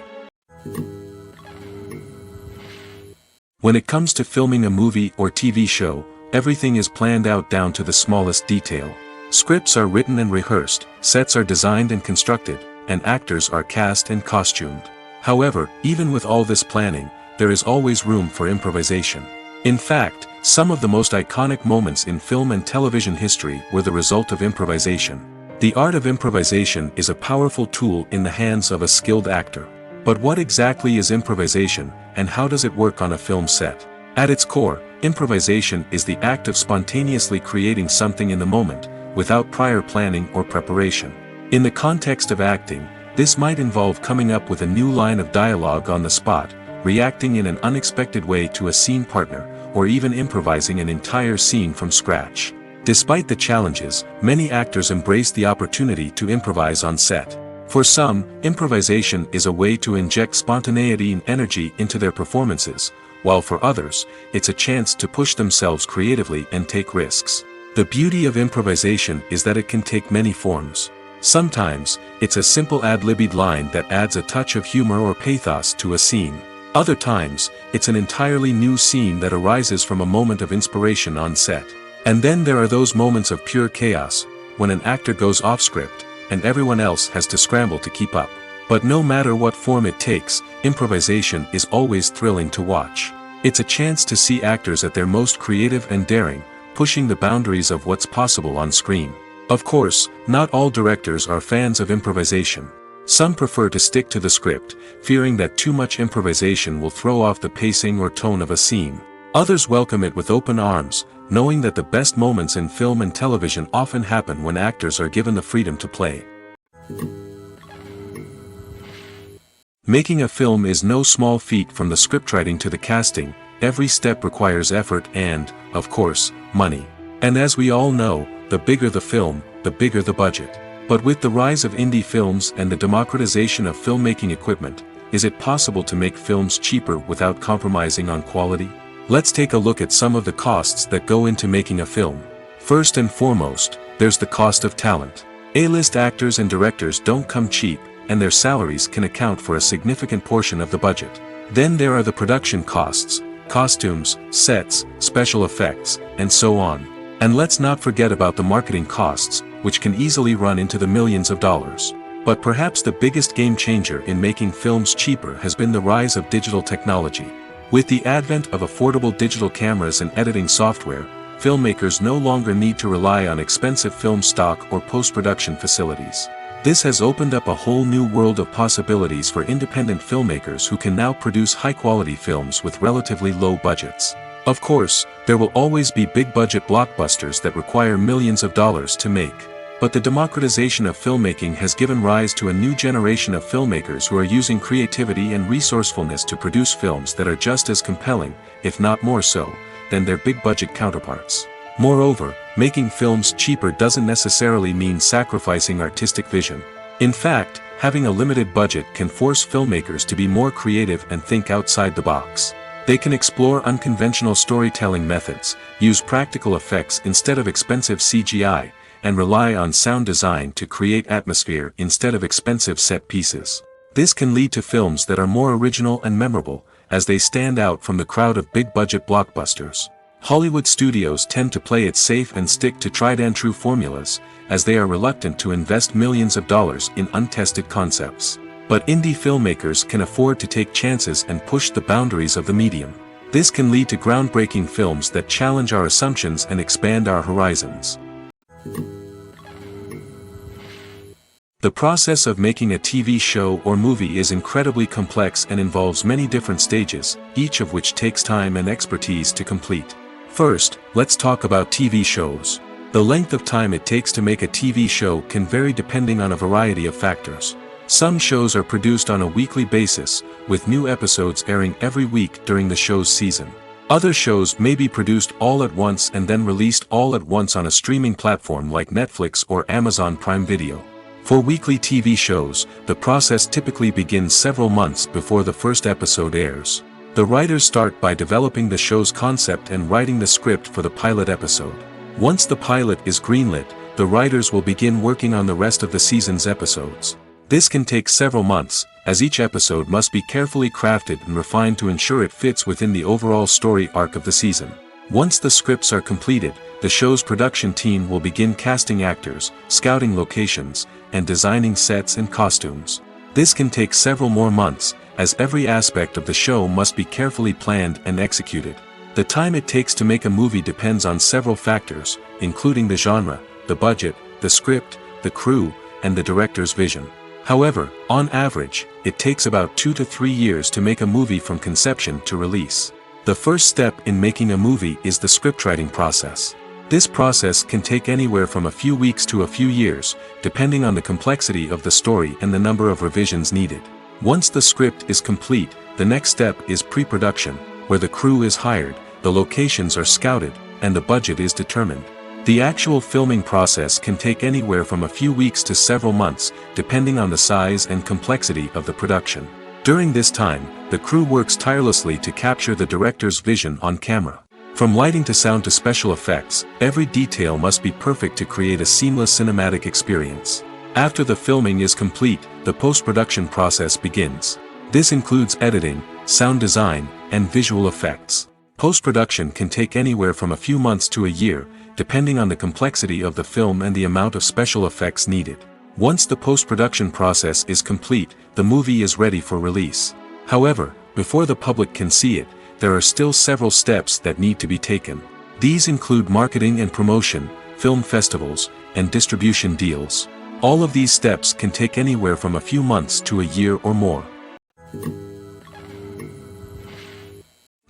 When it comes to filming a movie or TV show, everything is planned out down to the smallest detail. Scripts are written and rehearsed, sets are designed and constructed, and actors are cast and costumed. However, even with all this planning, there is always room for improvisation. In fact, some of the most iconic moments in film and television history were the result of improvisation. The art of improvisation is a powerful tool in the hands of a skilled actor. But what exactly is improvisation, and how does it work on a film set? At its core, improvisation is the act of spontaneously creating something in the moment, without prior planning or preparation. In the context of acting, this might involve coming up with a new line of dialogue on the spot, reacting in an unexpected way to a scene partner, or even improvising an entire scene from scratch. Despite the challenges, many actors embrace the opportunity to improvise on set. For some, improvisation is a way to inject spontaneity and energy into their performances, while for others, it's a chance to push themselves creatively and take risks. The beauty of improvisation is that it can take many forms. Sometimes, it's a simple ad-libbed line that adds a touch of humor or pathos to a scene. Other times, it's an entirely new scene that arises from a moment of inspiration on set. And then there are those moments of pure chaos, when an actor goes off script, and everyone else has to scramble to keep up. But no matter what form it takes, improvisation is always thrilling to watch. It's a chance to see actors at their most creative and daring, pushing the boundaries of what's possible on screen. Of course, not all directors are fans of improvisation. Some prefer to stick to the script, fearing that too much improvisation will throw off the pacing or tone of a scene. Others welcome it with open arms, knowing that the best moments in film and television often happen when actors are given the freedom to play. Making a film is no small feat. From the scriptwriting to the casting, every step requires effort and, of course, money. And as we all know, the bigger the film, the bigger the budget. But with the rise of indie films and the democratization of filmmaking equipment, is it possible to make films cheaper without compromising on quality? Let's take a look at some of the costs that go into making a film. First and foremost, there's the cost of talent. A-list actors and directors don't come cheap, and their salaries can account for a significant portion of the budget. Then there are the production costs, costumes, sets, special effects, and so on. And let's not forget about the marketing costs, which can easily run into the millions of dollars. But perhaps the biggest game changer in making films cheaper has been the rise of digital technology. With the advent of affordable digital cameras and editing software, filmmakers no longer need to rely on expensive film stock or post-production facilities. This has opened up a whole new world of possibilities for independent filmmakers who can now produce high-quality films with relatively low budgets. Of course, there will always be big-budget blockbusters that require millions of dollars to make. But the democratization of filmmaking has given rise to a new generation of filmmakers who are using creativity and resourcefulness to produce films that are just as compelling, if not more so, than their big-budget counterparts. Moreover, making films cheaper doesn't necessarily mean sacrificing artistic vision. In fact, having a limited budget can force filmmakers to be more creative and think outside the box. They can explore unconventional storytelling methods, use practical effects instead of expensive CGI, and rely on sound design to create atmosphere instead of expensive set pieces. This can lead to films that are more original and memorable, as they stand out from the crowd of big-budget blockbusters. Hollywood studios tend to play it safe and stick to tried-and-true formulas, as they are reluctant to invest millions of dollars in untested concepts. But indie filmmakers can afford to take chances and push the boundaries of the medium. This can lead to groundbreaking films that challenge our assumptions and expand our horizons. The process of making a TV show or movie is incredibly complex and involves many different stages, each of which takes time and expertise to complete. First, let's talk about TV shows. The length of time it takes to make a TV show can vary depending on a variety of factors. Some shows are produced on a weekly basis, with new episodes airing every week during the show's season. Other shows may be produced all at once and then released all at once on a streaming platform like Netflix or Amazon Prime Video. For weekly TV shows, the process typically begins several months before the first episode airs. The writers start by developing the show's concept and writing the script for the pilot episode. Once the pilot is greenlit, the writers will begin working on the rest of the season's episodes. This can take several months, as each episode must be carefully crafted and refined to ensure it fits within the overall story arc of the season. Once the scripts are completed, the show's production team will begin casting actors, scouting locations, and designing sets and costumes. This can take several more months, as every aspect of the show must be carefully planned and executed. The time it takes to make a movie depends on several factors, including the genre, the budget, the script, the crew, and the director's vision. However, on average, it takes about 2 to 3 years to make a movie from conception to release. The first step in making a movie is the scriptwriting process. This process can take anywhere from a few weeks to a few years, depending on the complexity of the story and the number of revisions needed. Once the script is complete, the next step is pre-production, where the crew is hired, the locations are scouted, and the budget is determined. The actual filming process can take anywhere from a few weeks to several months, depending on the size and complexity of the production. During this time, the crew works tirelessly to capture the director's vision on camera. From lighting to sound to special effects, every detail must be perfect to create a seamless cinematic experience. After the filming is complete, the post-production process begins. This includes editing, sound design, and visual effects. Post-production can take anywhere from a few months to a year, depending on the complexity of the film and the amount of special effects needed. Once the post-production process is complete, the movie is ready for release. However, before the public can see it, there are still several steps that need to be taken. These include marketing and promotion, film festivals, and distribution deals. All of these steps can take anywhere from a few months to a year or more.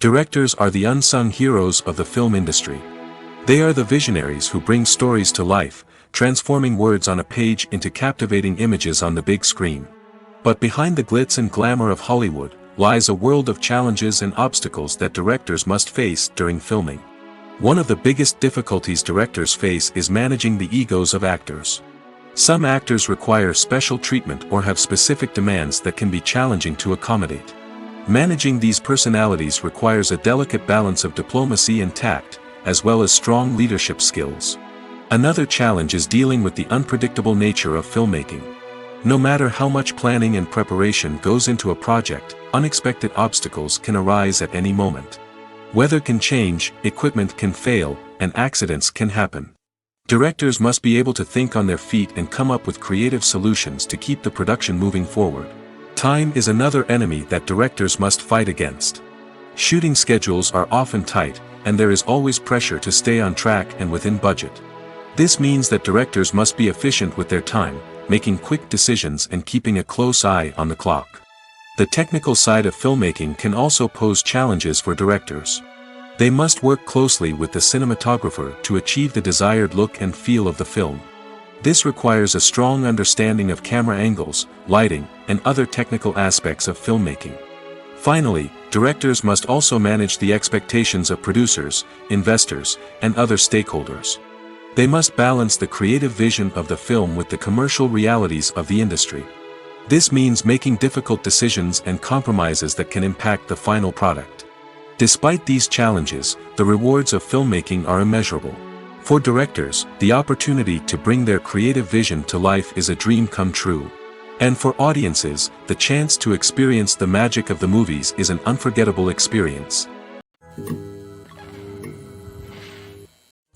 Directors are the unsung heroes of the film industry. They are the visionaries who bring stories to life, transforming words on a page into captivating images on the big screen. But behind the glitz and glamour of Hollywood, lies a world of challenges and obstacles that directors must face during filming. One of the biggest difficulties directors face is managing the egos of actors. Some actors require special treatment or have specific demands that can be challenging to accommodate. Managing these personalities requires a delicate balance of diplomacy and tact, as well as strong leadership skills. Another challenge is dealing with the unpredictable nature of filmmaking. No matter how much planning and preparation goes into a project, unexpected obstacles can arise at any moment. Weather can change, equipment can fail, and accidents can happen. Directors must be able to think on their feet and come up with creative solutions to keep the production moving forward. Time is another enemy that directors must fight against. Shooting schedules are often tight, and there is always pressure to stay on track and within budget. This means that directors must be efficient with their time, making quick decisions and keeping a close eye on the clock. The technical side of filmmaking can also pose challenges for directors. They must work closely with the cinematographer to achieve the desired look and feel of the film. This requires a strong understanding of camera angles, lighting, and other technical aspects of filmmaking. Finally, directors must also manage the expectations of producers, investors, and other stakeholders. They must balance the creative vision of the film with the commercial realities of the industry. This means making difficult decisions and compromises that can impact the final product. Despite these challenges, the rewards of filmmaking are immeasurable. For directors, the opportunity to bring their creative vision to life is a dream come true. And for audiences, the chance to experience the magic of the movies is an unforgettable experience.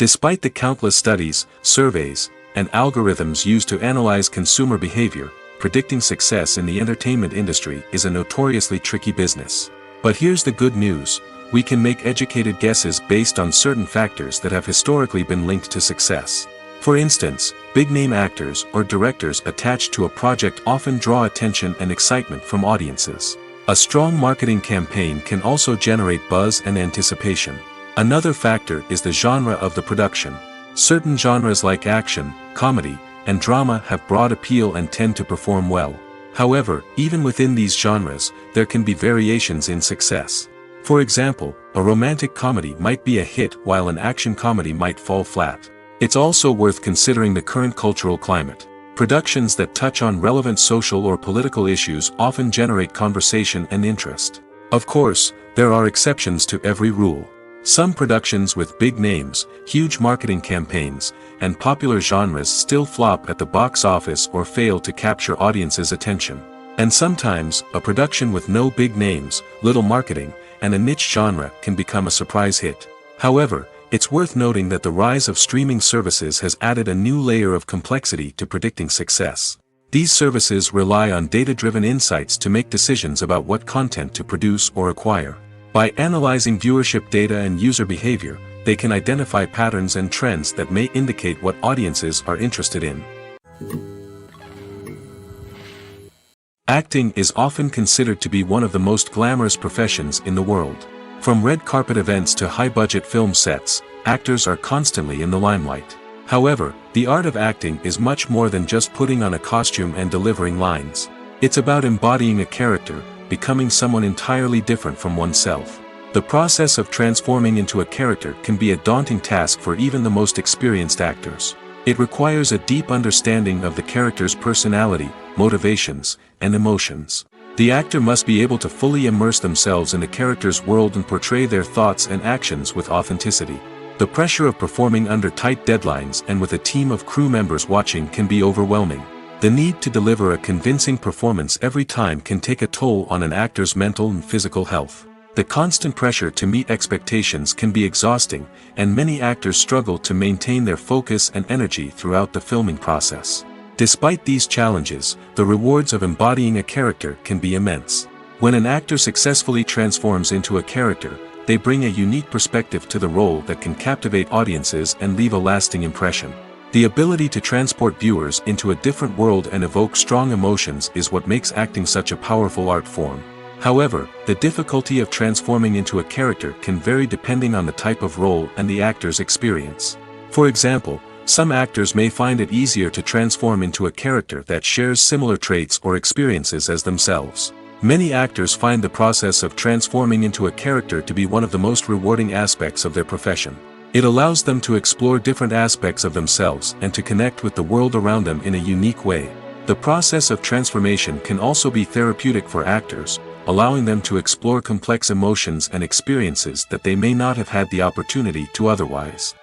Despite the countless studies, surveys, and algorithms used to analyze consumer behavior, predicting success in the entertainment industry is a notoriously tricky business. But here's the good news: we can make educated guesses based on certain factors that have historically been linked to success. For instance, big-name actors or directors attached to a project often draw attention and excitement from audiences. A strong marketing campaign can also generate buzz and anticipation. Another factor is the genre of the production. Certain genres like action, comedy, and drama have broad appeal and tend to perform well. However, even within these genres, there can be variations in success. For example, a romantic comedy might be a hit while an action comedy might fall flat. It's also worth considering the current cultural climate. Productions that touch on relevant social or political issues often generate conversation and interest. Of course, there are exceptions to every rule. Some productions with big names, huge marketing campaigns, and popular genres still flop at the box office or fail to capture audiences' attention. And sometimes, a production with no big names, little marketing, and a niche genre can become a surprise hit. However, it's worth noting that the rise of streaming services has added a new layer of complexity to predicting success. These services rely on data-driven insights to make decisions about what content to produce or acquire. By analyzing viewership data and user behavior, they can identify patterns and trends that may indicate what audiences are interested in. Acting is often considered to be one of the most glamorous professions in the world. From red carpet events to high-budget film sets, actors are constantly in the limelight. However, the art of acting is much more than just putting on a costume and delivering lines. It's about embodying a character, becoming someone entirely different from oneself. The process of transforming into a character can be a daunting task for even the most experienced actors. It requires a deep understanding of the character's personality, motivations, and emotions. The actor must be able to fully immerse themselves in the character's world and portray their thoughts and actions with authenticity. The pressure of performing under tight deadlines and with a team of crew members watching can be overwhelming. The need to deliver a convincing performance every time can take a toll on an actor's mental and physical health. The constant pressure to meet expectations can be exhausting, and many actors struggle to maintain their focus and energy throughout the filming process. Despite these challenges, the rewards of embodying a character can be immense. When an actor successfully transforms into a character, they bring a unique perspective to the role that can captivate audiences and leave a lasting impression. The ability to transport viewers into a different world and evoke strong emotions is what makes acting such a powerful art form. However, the difficulty of transforming into a character can vary depending on the type of role and the actor's experience. For example, some actors may find it easier to transform into a character that shares similar traits or experiences as themselves. Many actors find the process of transforming into a character to be one of the most rewarding aspects of their profession. It allows them to explore different aspects of themselves and to connect with the world around them in a unique way. The process of transformation can also be therapeutic for actors, allowing them to explore complex emotions and experiences that they may not have had the opportunity to otherwise.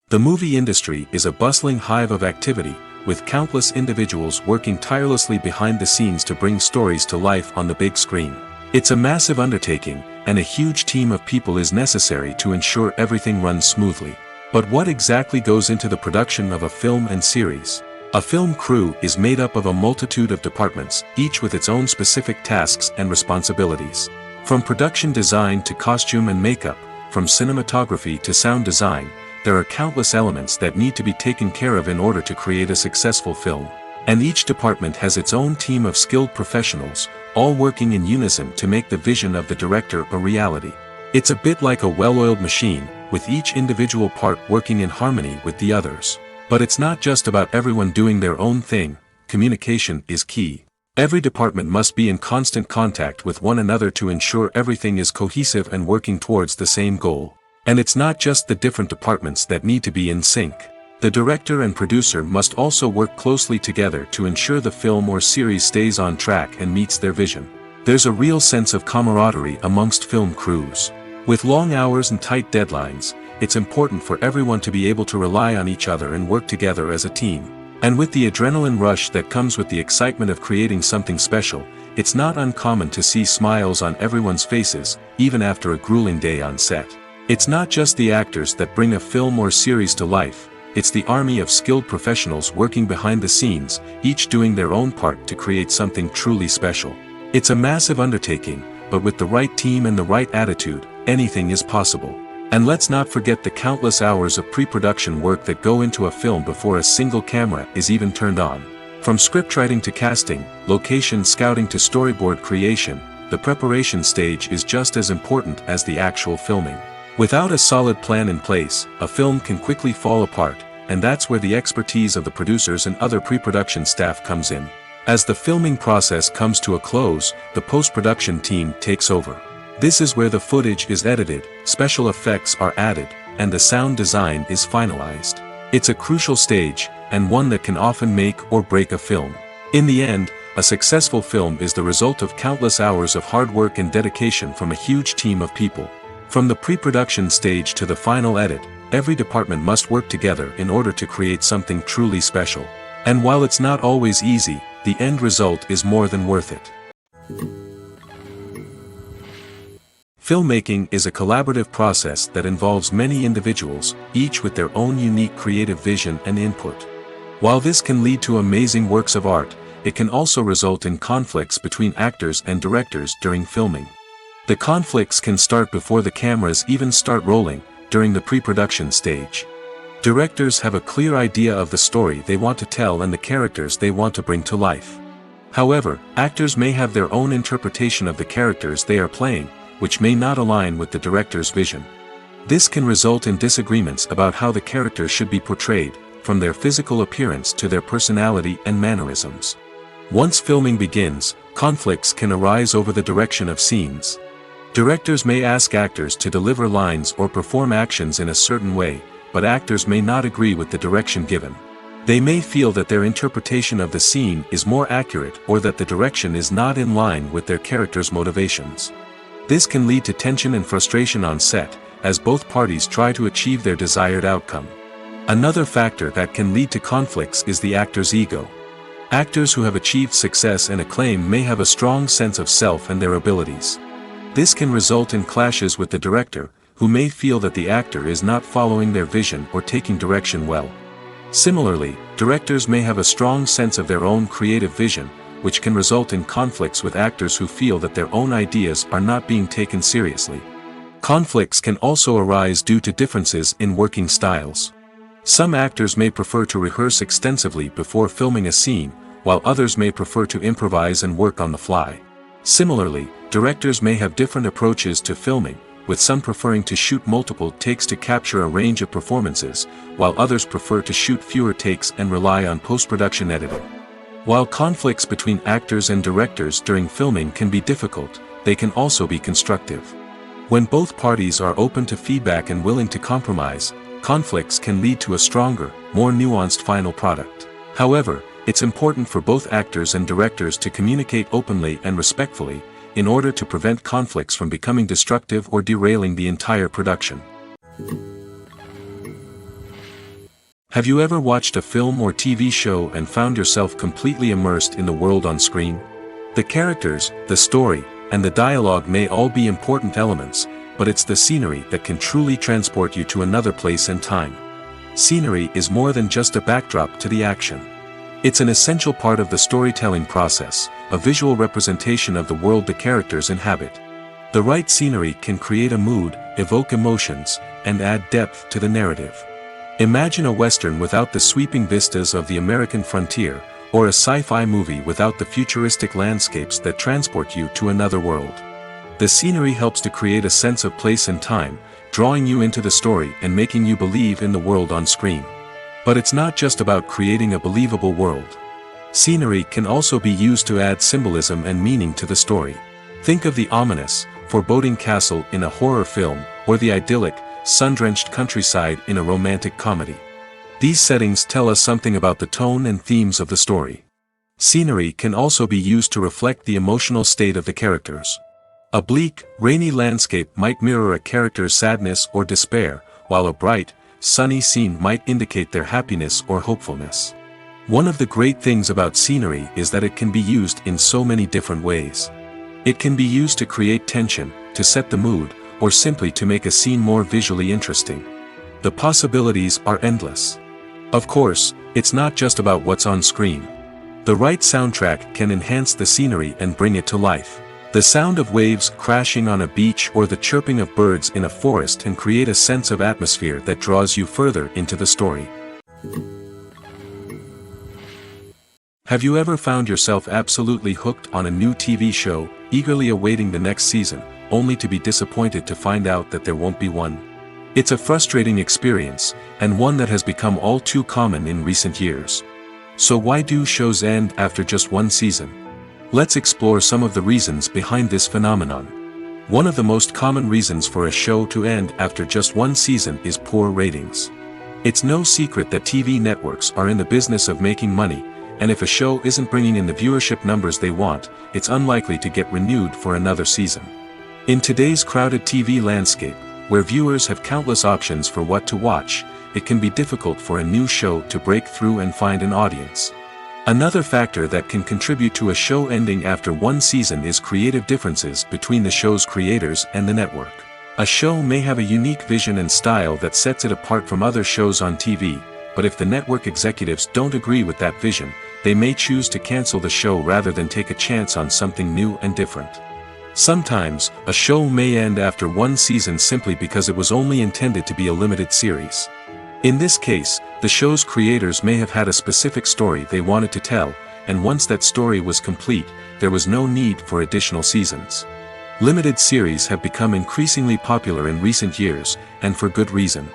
The movie industry is a bustling hive of activity, with countless individuals working tirelessly behind the scenes to bring stories to life on the big screen. It's a massive undertaking, and a huge team of people is necessary to ensure everything runs smoothly. But what exactly goes into the production of a film and series? A film crew is made up of a multitude of departments, each with its own specific tasks and responsibilities. From production design to costume and makeup, from cinematography to sound design, there are countless elements that need to be taken care of in order to create a successful film. And each department has its own team of skilled professionals, all working in unison to make the vision of the director a reality. It's a bit like a well-oiled machine, with each individual part working in harmony with the others. But it's not just about everyone doing their own thing. Communication is key. Every department must be in constant contact with one another to ensure everything is cohesive and working towards the same goal. And it's not just the different departments that need to be in sync. The director and producer must also work closely together to ensure the film or series stays on track and meets their vision. There's a real sense of camaraderie amongst film crews. With long hours and tight deadlines, it's important for everyone to be able to rely on each other and work together as a team. And with the adrenaline rush that comes with the excitement of creating something special, it's not uncommon to see smiles on everyone's faces, even after a grueling day on set. It's not just the actors that bring a film or series to life, it's the army of skilled professionals working behind the scenes, each doing their own part to create something truly special. It's a massive undertaking, but with the right team and the right attitude, anything is possible. And let's not forget the countless hours of pre-production work that go into a film before a single camera is even turned on. From scriptwriting to casting, location scouting to storyboard creation, the preparation stage is just as important as the actual filming. Without a solid plan in place, a film can quickly fall apart, and that's where the expertise of the producers and other pre-production staff comes in. As the filming process comes to a close, the post-production team takes over. This is where the footage is edited, special effects are added, and the sound design is finalized. It's a crucial stage, and one that can often make or break a film. In the end, a successful film is the result of countless hours of hard work and dedication from a huge team of people. From the pre-production stage to the final edit, every department must work together in order to create something truly special. And while it's not always easy, the end result is more than worth it. Filmmaking is a collaborative process that involves many individuals, each with their own unique creative vision and input. While this can lead to amazing works of art, it can also result in conflicts between actors and directors during filming. The conflicts can start before the cameras even start rolling, during the pre-production stage. Directors have a clear idea of the story they want to tell and the characters they want to bring to life. However, actors may have their own interpretation of the characters they are playing, which may not align with the director's vision. This can result in disagreements about how the characters should be portrayed, from their physical appearance to their personality and mannerisms. Once filming begins, conflicts can arise over the direction of scenes. Directors may ask actors to deliver lines or perform actions in a certain way, but actors may not agree with the direction given. They may feel that their interpretation of the scene is more accurate or that the direction is not in line with their character's motivations. This can lead to tension and frustration on set, as both parties try to achieve their desired outcome. Another factor that can lead to conflicts is the actor's ego. Actors who have achieved success and acclaim may have a strong sense of self and their abilities. This can result in clashes with the director, who may feel that the actor is not following their vision or taking direction well. Similarly, directors may have a strong sense of their own creative vision, which can result in conflicts with actors who feel that their own ideas are not being taken seriously. Conflicts can also arise due to differences in working styles. Some actors may prefer to rehearse extensively before filming a scene, while others may prefer to improvise and work on the fly. Similarly, directors may have different approaches to filming, with some preferring to shoot multiple takes to capture a range of performances, while others prefer to shoot fewer takes and rely on post-production editing. While conflicts between actors and directors during filming can be difficult, they can also be constructive. When both parties are open to feedback and willing to compromise, conflicts can lead to a stronger, more nuanced final product. However, it's important for both actors and directors to communicate openly and respectfully, in order to prevent conflicts from becoming destructive or derailing the entire production. Have you ever watched a film or TV show and found yourself completely immersed in the world on screen? The characters, the story, and the dialogue may all be important elements, but it's the scenery that can truly transport you to another place and time. Scenery is more than just a backdrop to the action. It's an essential part of the storytelling process, a visual representation of the world the characters inhabit. The right scenery can create a mood, evoke emotions, and add depth to the narrative. Imagine a Western without the sweeping vistas of the American frontier, or a sci-fi movie without the futuristic landscapes that transport you to another world. The scenery helps to create a sense of place and time, drawing you into the story and making you believe in the world on screen. But it's not just about creating a believable world. Scenery can also be used to add symbolism and meaning to the story. Think of the ominous, foreboding castle in a horror film, or the idyllic, sun-drenched countryside in a romantic comedy. These settings tell us something about the tone and themes of the story. Scenery can also be used to reflect the emotional state of the characters. A bleak, rainy landscape might mirror a character's sadness or despair, while a bright, sunny scene might indicate their happiness or hopefulness. One of the great things about scenery is that it can be used in so many different ways. It can be used to create tension, to set the mood, or simply to make a scene more visually interesting. The possibilities are endless. Of course, it's not just about what's on screen. The right soundtrack can enhance the scenery and bring it to life. The sound of waves crashing on a beach or the chirping of birds in a forest can create a sense of atmosphere that draws you further into the story. Have you ever found yourself absolutely hooked on a new TV show, eagerly awaiting the next season, only to be disappointed to find out that there won't be one? It's a frustrating experience, and one that has become all too common in recent years. So why do shows end after just one season? Let's explore some of the reasons behind this phenomenon. One of the most common reasons for a show to end after just one season is poor ratings. It's no secret that TV networks are in the business of making money, and if a show isn't bringing in the viewership numbers they want, it's unlikely to get renewed for another season. In today's crowded TV landscape, where viewers have countless options for what to watch, it can be difficult for a new show to break through and find an audience. Another factor that can contribute to a show ending after one season is creative differences between the show's creators and the network. A show may have a unique vision and style that sets it apart from other shows on TV, but if the network executives don't agree with that vision, they may choose to cancel the show rather than take a chance on something new and different. Sometimes, a show may end after one season simply because it was only intended to be a limited series. In this case, the show's creators may have had a specific story they wanted to tell, and once that story was complete, there was no need for additional seasons. Limited series have become increasingly popular in recent years, and for good reason.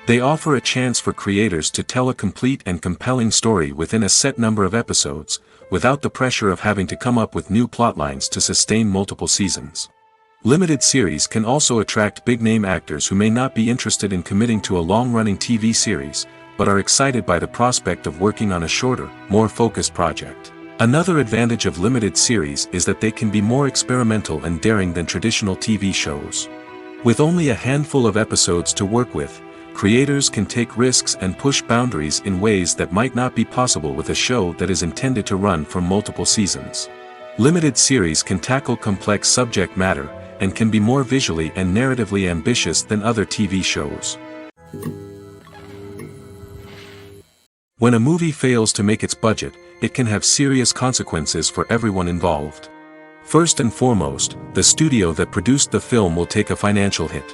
They offer a chance for creators to tell a complete and compelling story within a set number of episodes, without the pressure of having to come up with new plotlines to sustain multiple seasons. Limited series can also attract big-name actors who may not be interested in committing to a long-running TV series, but are excited by the prospect of working on a shorter, more focused project. Another advantage of limited series is that they can be more experimental and daring than traditional TV shows. With only a handful of episodes to work with, creators can take risks and push boundaries in ways that might not be possible with a show that is intended to run for multiple seasons. Limited series can tackle complex subject matter, and can be more visually and narratively ambitious than other TV shows. When a movie fails to make its budget, it can have serious consequences for everyone involved. First and foremost, the studio that produced the film will take a financial hit.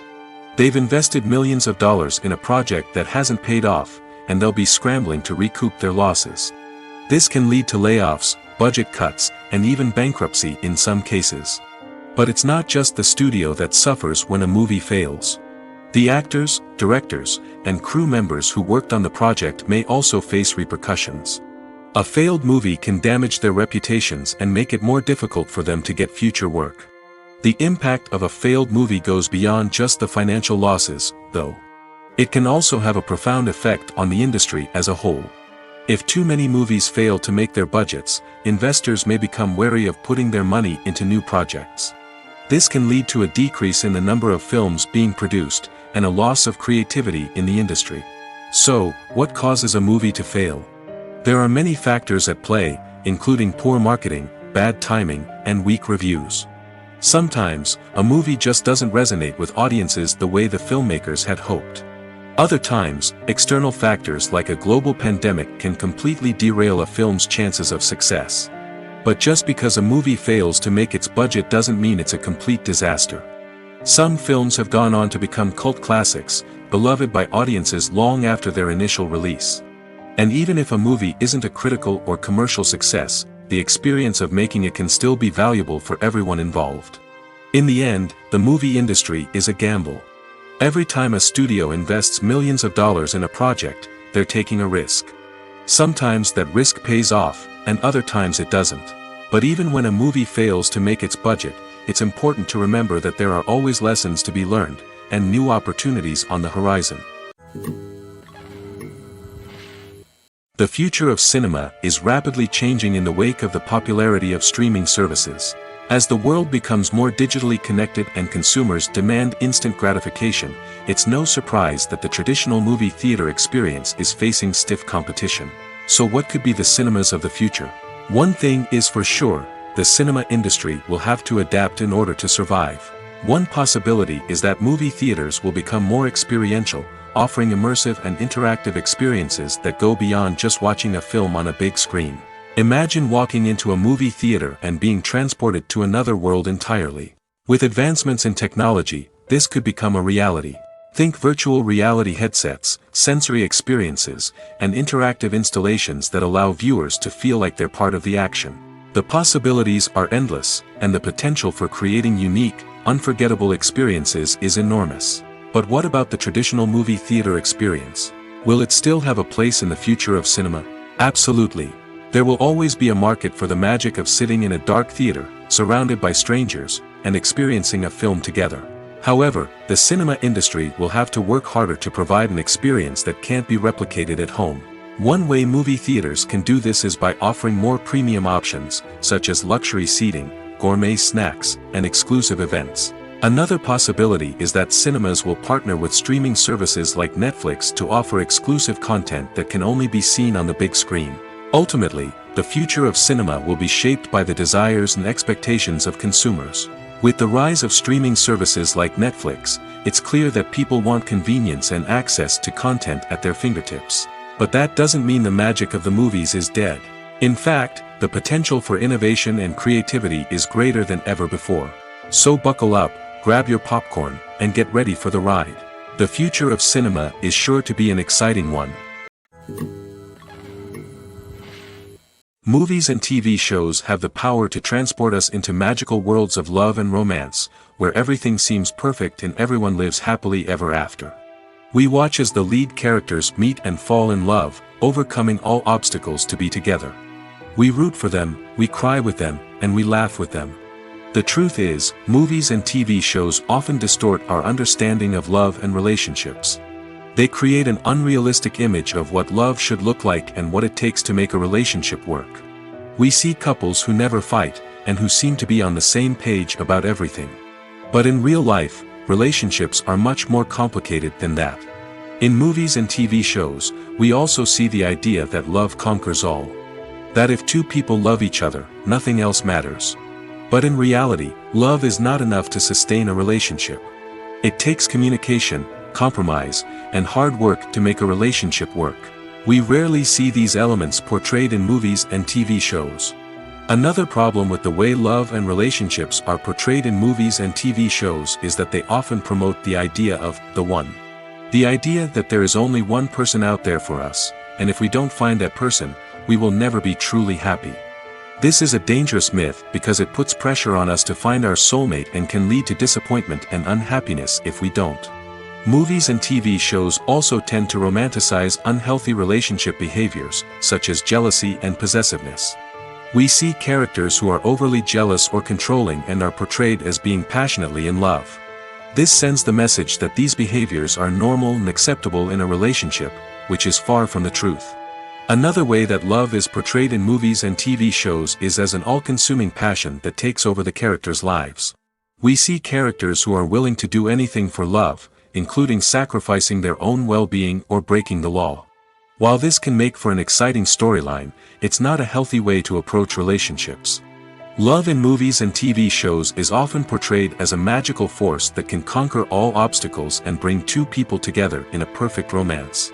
They've invested millions of dollars in a project that hasn't paid off, and they'll be scrambling to recoup their losses. This can lead to layoffs, budget cuts, and even bankruptcy in some cases. But it's not just the studio that suffers when a movie fails. The actors, directors, and crew members who worked on the project may also face repercussions. A failed movie can damage their reputations and make it more difficult for them to get future work. The impact of a failed movie goes beyond just the financial losses, though. It can also have a profound effect on the industry as a whole. If too many movies fail to make their budgets, investors may become wary of putting their money into new projects. This can lead to a decrease in the number of films being produced, and a loss of creativity in the industry. So, what causes a movie to fail? There are many factors at play, including poor marketing, bad timing, and weak reviews. Sometimes, a movie just doesn't resonate with audiences the way the filmmakers had hoped. Other times, external factors like a global pandemic can completely derail a film's chances of success. But just because a movie fails to make its budget doesn't mean it's a complete disaster. Some films have gone on to become cult classics, beloved by audiences long after their initial release. And even if a movie isn't a critical or commercial success, the experience of making it can still be valuable for everyone involved. In the end, the movie industry is a gamble. Every time a studio invests millions of dollars in a project, they're taking a risk. Sometimes that risk pays off, and other times it doesn't. But even when a movie fails to make its budget, it's important to remember that there are always lessons to be learned, and new opportunities on the horizon. The future of cinema is rapidly changing in the wake of the popularity of streaming services. As the world becomes more digitally connected and consumers demand instant gratification, it's no surprise that the traditional movie theater experience is facing stiff competition. So what could be the cinemas of the future? One thing is for sure, the cinema industry will have to adapt in order to survive. One possibility is that movie theaters will become more experiential, offering immersive and interactive experiences that go beyond just watching a film on a big screen. Imagine walking into a movie theater and being transported to another world entirely. With advancements in technology, this could become a reality. Think virtual reality headsets, sensory experiences, and interactive installations that allow viewers to feel like they're part of the action. The possibilities are endless, and the potential for creating unique, unforgettable experiences is enormous. But what about the traditional movie theater experience? Will it still have a place in the future of cinema? Absolutely. There will always be a market for the magic of sitting in a dark theater, surrounded by strangers, and experiencing a film together. However, the cinema industry will have to work harder to provide an experience that can't be replicated at home. One way movie theaters can do this is by offering more premium options, such as luxury seating, gourmet snacks, and exclusive events. Another possibility is that cinemas will partner with streaming services like Netflix to offer exclusive content that can only be seen on the big screen. Ultimately, the future of cinema will be shaped by the desires and expectations of consumers. With the rise of streaming services like Netflix, it's clear that people want convenience and access to content at their fingertips. But that doesn't mean the magic of the movies is dead. In fact, the potential for innovation and creativity is greater than ever before. So buckle up, grab your popcorn, and get ready for the ride. The future of cinema is sure to be an exciting one. Movies and TV shows have the power to transport us into magical worlds of love and romance, where everything seems perfect and everyone lives happily ever after. We watch as the lead characters meet and fall in love, overcoming all obstacles to be together. We root for them, we cry with them, and we laugh with them. The truth is, movies and TV shows often distort our understanding of love and relationships. They create an unrealistic image of what love should look like and what it takes to make a relationship work. We see couples who never fight, and who seem to be on the same page about everything. But in real life, relationships are much more complicated than that. In movies and TV shows, we also see the idea that love conquers all. That if two people love each other, nothing else matters. But in reality, love is not enough to sustain a relationship. It takes communication, compromise, and hard work to make a relationship work. We rarely see these elements portrayed in movies and TV shows. Another problem with the way love and relationships are portrayed in movies and TV shows is that they often promote the idea of the one. The idea that there is only one person out there for us, and if we don't find that person, we will never be truly happy. This is a dangerous myth because it puts pressure on us to find our soulmate and can lead to disappointment and unhappiness if we don't. Movies and TV shows also tend to romanticize unhealthy relationship behaviors, such as jealousy and possessiveness. We see characters who are overly jealous or controlling and are portrayed as being passionately in love. This sends the message that these behaviors are normal and acceptable in a relationship, which is far from the truth. Another way that love is portrayed in movies and TV shows is as an all-consuming passion that takes over the characters' lives. We see characters who are willing to do anything for love, including sacrificing their own well-being or breaking the law. While this can make for an exciting storyline, it's not a healthy way to approach relationships. Love in movies and TV shows is often portrayed as a magical force that can conquer all obstacles and bring two people together in a perfect romance.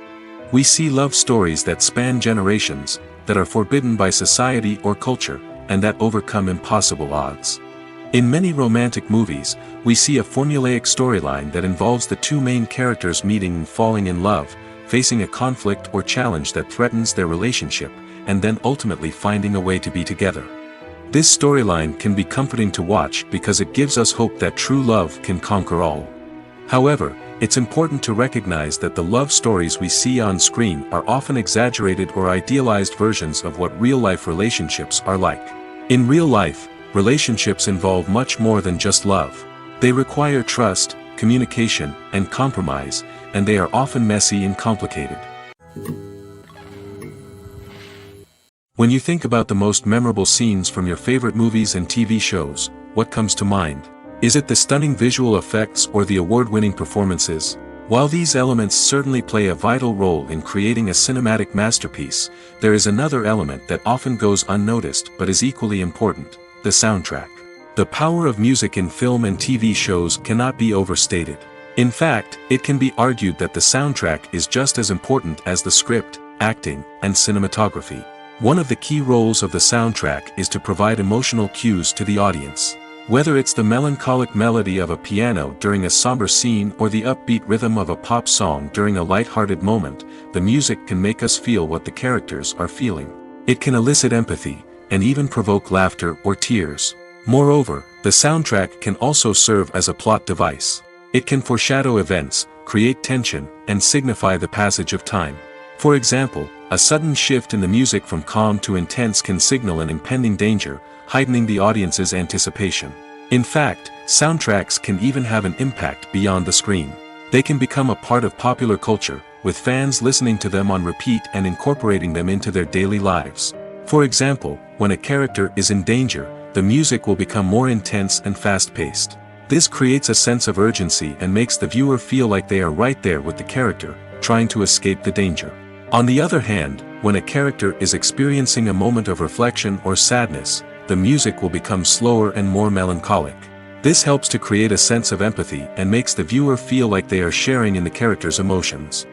We see love stories that span generations, that are forbidden by society or culture, and that overcome impossible odds. In many romantic movies, we see a formulaic storyline that involves the two main characters meeting and falling in love, facing a conflict or challenge that threatens their relationship, and then ultimately finding a way to be together. This storyline can be comforting to watch because it gives us hope that true love can conquer all. However, it's important to recognize that the love stories we see on screen are often exaggerated or idealized versions of what real-life relationships are like. In real life, relationships involve much more than just love. They require trust, communication, and compromise, and they are often messy and complicated. When you think about the most memorable scenes from your favorite movies and TV shows, what comes to mind? Is it the stunning visual effects or the award-winning performances? While these elements certainly play a vital role in creating a cinematic masterpiece, there is another element that often goes unnoticed but is equally important: the soundtrack. The power of music in film and TV shows cannot be overstated. In fact, it can be argued that the soundtrack is just as important as the script, acting, and cinematography. One of the key roles of the soundtrack is to provide emotional cues to the audience. Whether it's the melancholic melody of a piano during a somber scene or the upbeat rhythm of a pop song during a light-hearted moment, the music can make us feel what the characters are feeling. It can elicit empathy, and even provoke laughter or tears. Moreover, the soundtrack can also serve as a plot device. It can foreshadow events, create tension, and signify the passage of time. For example, a sudden shift in the music from calm to intense can signal an impending danger, heightening the audience's anticipation. In fact, soundtracks can even have an impact beyond the screen. They can become a part of popular culture, with fans listening to them on repeat and incorporating them into their daily lives. For example, when a character is in danger, the music will become more intense and fast-paced. This creates a sense of urgency and makes the viewer feel like they are right there with the character, trying to escape the danger. On the other hand, when a character is experiencing a moment of reflection or sadness, the music will become slower and more melancholic. This helps to create a sense of empathy and makes the viewer feel like they are sharing in the character's emotions.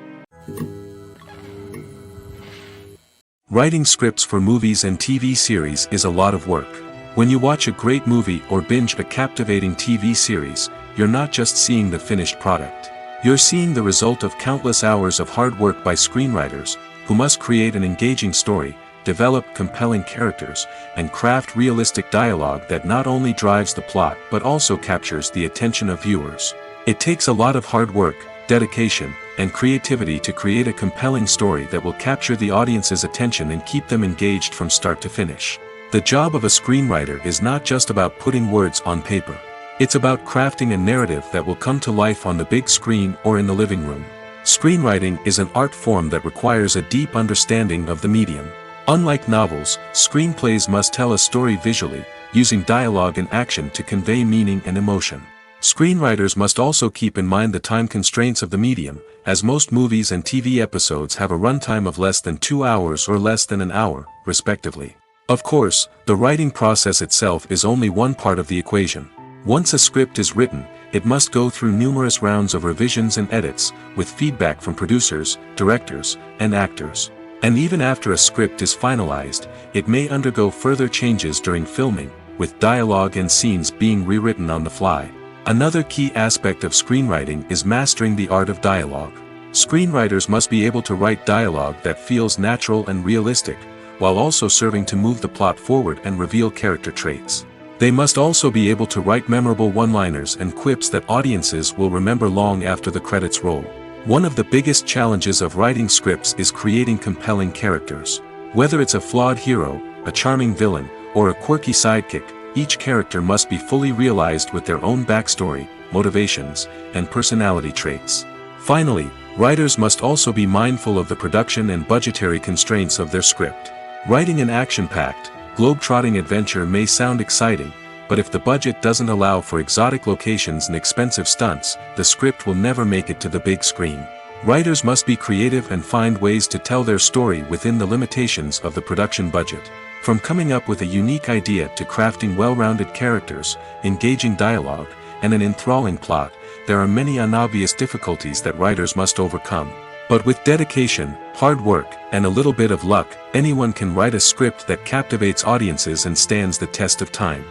Writing scripts for movies and TV series is a lot of work. When you watch a great movie or binge a captivating TV series, you're not just seeing the finished product. You're seeing the result of countless hours of hard work by screenwriters, who must create an engaging story, develop compelling characters, and craft realistic dialogue that not only drives the plot but also captures the attention of viewers. It takes a lot of hard work, dedication, and creativity to create a compelling story that will capture the audience's attention and keep them engaged from start to finish. The job of a screenwriter is not just about putting words on paper. It's about crafting a narrative that will come to life on the big screen or in the living room. Screenwriting is an art form that requires a deep understanding of the medium. Unlike novels, screenplays must tell a story visually, using dialogue and action to convey meaning and emotion. Screenwriters must also keep in mind the time constraints of the medium, as most movies and TV episodes have a runtime of less than 2 hours or less than an hour, respectively. Of course, the writing process itself is only one part of the equation. Once a script is written, it must go through numerous rounds of revisions and edits, with feedback from producers, directors, and actors. And even after a script is finalized, it may undergo further changes during filming, with dialogue and scenes being rewritten on the fly. Another key aspect of screenwriting is mastering the art of dialogue. Screenwriters must be able to write dialogue that feels natural and realistic, while also serving to move the plot forward and reveal character traits. They must also be able to write memorable one-liners and quips that audiences will remember long after the credits roll. One of the biggest challenges of writing scripts is creating compelling characters. Whether it's a flawed hero, a charming villain, or a quirky sidekick, each character must be fully realized with their own backstory, motivations, and personality traits. Finally, writers must also be mindful of the production and budgetary constraints of their script. Writing an action-packed, globe-trotting adventure may sound exciting, but if the budget doesn't allow for exotic locations and expensive stunts, the script will never make it to the big screen. Writers must be creative and find ways to tell their story within the limitations of the production budget. From coming up with a unique idea to crafting well-rounded characters, engaging dialogue, and an enthralling plot, there are many unobvious difficulties that writers must overcome. But with dedication, hard work, and a little bit of luck, anyone can write a script that captivates audiences and stands the test of time.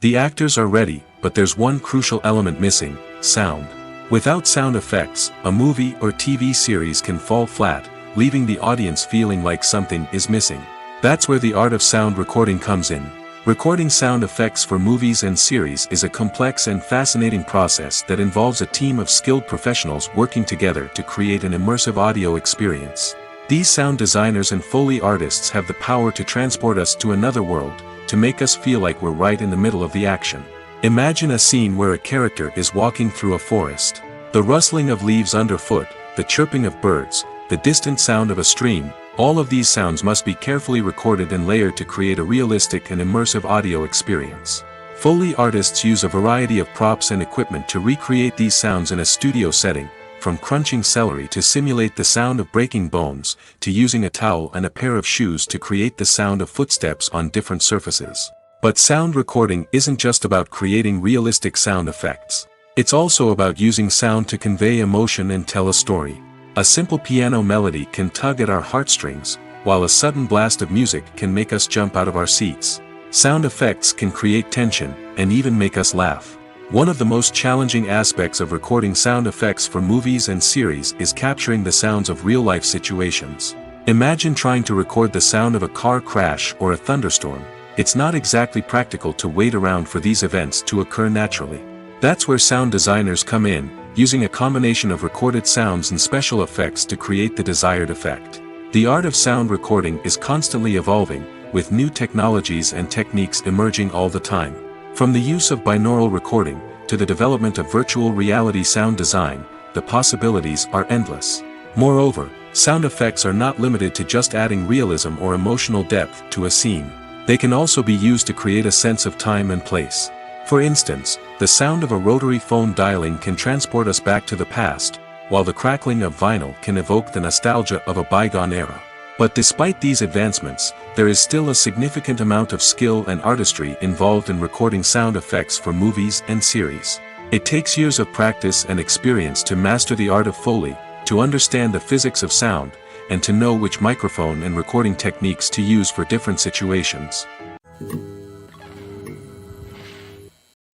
The actors are ready, but there's one crucial element missing: sound. Without sound effects, a movie or TV series can fall flat, leaving the audience feeling like something is missing. That's where the art of sound recording comes in. Recording sound effects for movies and series is a complex and fascinating process that involves a team of skilled professionals working together to create an immersive audio experience. These sound designers and Foley artists have the power to transport us to another world, to make us feel like we're right in the middle of the action. Imagine a scene where a character is walking through a forest. The rustling of leaves underfoot, the chirping of birds, the distant sound of a stream, all of these sounds must be carefully recorded and layered to create a realistic and immersive audio experience. Foley artists use a variety of props and equipment to recreate these sounds in a studio setting, from crunching celery to simulate the sound of breaking bones, to using a towel and a pair of shoes to create the sound of footsteps on different surfaces. But sound recording isn't just about creating realistic sound effects. It's also about using sound to convey emotion and tell a story. A simple piano melody can tug at our heartstrings, while a sudden blast of music can make us jump out of our seats. Sound effects can create tension, and even make us laugh. One of the most challenging aspects of recording sound effects for movies and series is capturing the sounds of real-life situations. Imagine trying to record the sound of a car crash or a thunderstorm. It's not exactly practical to wait around for these events to occur naturally. That's where sound designers come in, using a combination of recorded sounds and special effects to create the desired effect. The art of sound recording is constantly evolving, with new technologies and techniques emerging all the time. From the use of binaural recording, to the development of virtual reality sound design, the possibilities are endless. Moreover, sound effects are not limited to just adding realism or emotional depth to a scene. They can also be used to create a sense of time and place. For instance, the sound of a rotary phone dialing can transport us back to the past, while the crackling of vinyl can evoke the nostalgia of a bygone era. But despite these advancements, there is still a significant amount of skill and artistry involved in recording sound effects for movies and series. It takes years of practice and experience to master the art of Foley, to understand the physics of sound, and to know which microphone and recording techniques to use for different situations.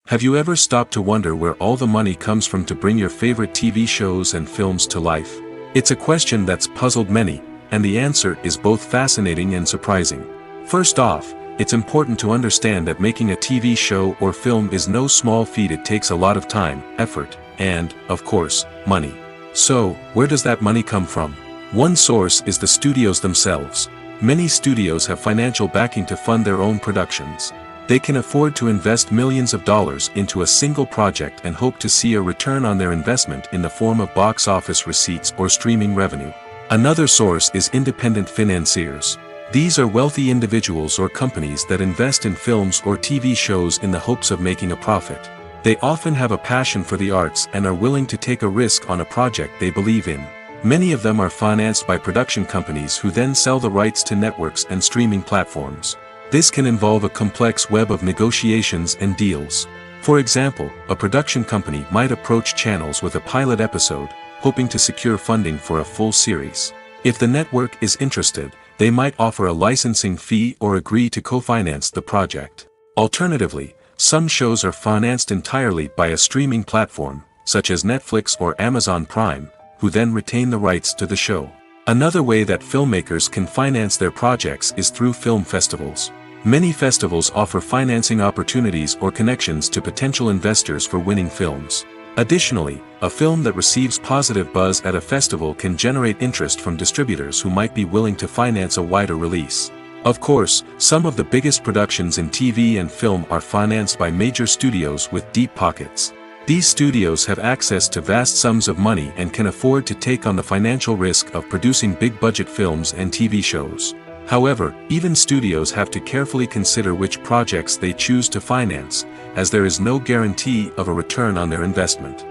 Have you ever stopped to wonder where all the money comes from to bring your favorite TV shows and films to life? It's a question that's puzzled many, and the answer is both fascinating and surprising. First off, it's important to understand that making a TV show or film is no small feat. It takes a lot of time, effort, and, of course, money. So, where does that money come from? One source is the studios themselves. Many studios have financial backing to fund their own productions. They can afford to invest millions of dollars into a single project and hope to see a return on their investment in the form of box office receipts or streaming revenue. Another source is independent financiers. These are wealthy individuals or companies that invest in films or TV shows in the hopes of making a profit. They often have a passion for the arts and are willing to take a risk on a project they believe in. Many of them are financed by production companies who then sell the rights to networks and streaming platforms. This can involve a complex web of negotiations and deals. For example, a production company might approach channels with a pilot episode, hoping to secure funding for a full series. If the network is interested, they might offer a licensing fee or agree to co-finance the project. Alternatively, some shows are financed entirely by a streaming platform, such as Netflix or Amazon Prime, who then retain the rights to the show. Another way that filmmakers can finance their projects is through film festivals. Many festivals offer financing opportunities or connections to potential investors for winning films. Additionally, a film that receives positive buzz at a festival can generate interest from distributors who might be willing to finance a wider release. Of course, some of the biggest productions in TV and film are financed by major studios with deep pockets. These studios have access to vast sums of money and can afford to take on the financial risk of producing big-budget films and TV shows. However, even studios have to carefully consider which projects they choose to finance, as there is no guarantee of a return on their investment.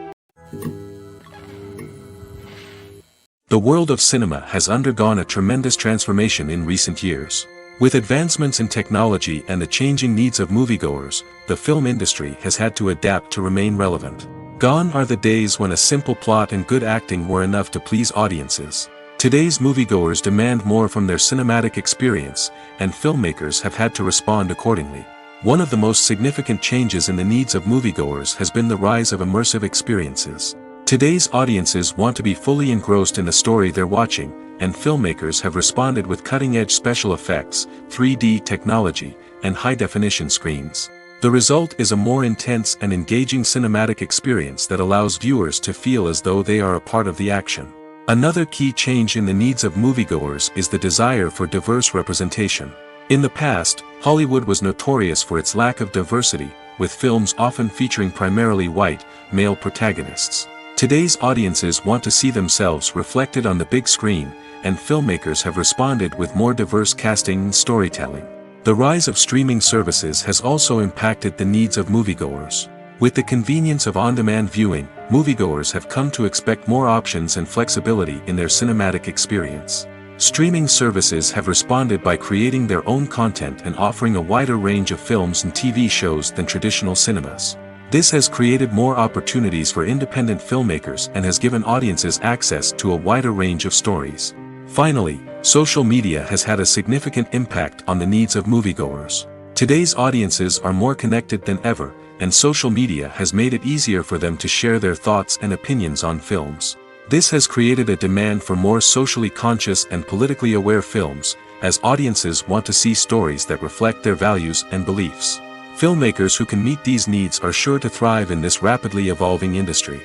The world of cinema has undergone a tremendous transformation in recent years. With advancements in technology and the changing needs of moviegoers, the film industry has had to adapt to remain relevant. Gone are the days when a simple plot and good acting were enough to please audiences. Today's moviegoers demand more from their cinematic experience, and filmmakers have had to respond accordingly. One of the most significant changes in the needs of moviegoers has been the rise of immersive experiences. Today's audiences want to be fully engrossed in the story they're watching, and filmmakers have responded with cutting-edge special effects, 3D technology, and high-definition screens. The result is a more intense and engaging cinematic experience that allows viewers to feel as though they are a part of the action. Another key change in the needs of moviegoers is the desire for diverse representation. In the past, Hollywood was notorious for its lack of diversity, with films often featuring primarily white, male protagonists. Today's audiences want to see themselves reflected on the big screen, and filmmakers have responded with more diverse casting and storytelling. The rise of streaming services has also impacted the needs of moviegoers. With the convenience of on-demand viewing, moviegoers have come to expect more options and flexibility in their cinematic experience. Streaming services have responded by creating their own content and offering a wider range of films and TV shows than traditional cinemas. This has created more opportunities for independent filmmakers and has given audiences access to a wider range of stories. Finally, social media has had a significant impact on the needs of moviegoers. Today's audiences are more connected than ever, and social media has made it easier for them to share their thoughts and opinions on films. This has created a demand for more socially conscious and politically aware films, as audiences want to see stories that reflect their values and beliefs. Filmmakers who can meet these needs are sure to thrive in this rapidly evolving industry.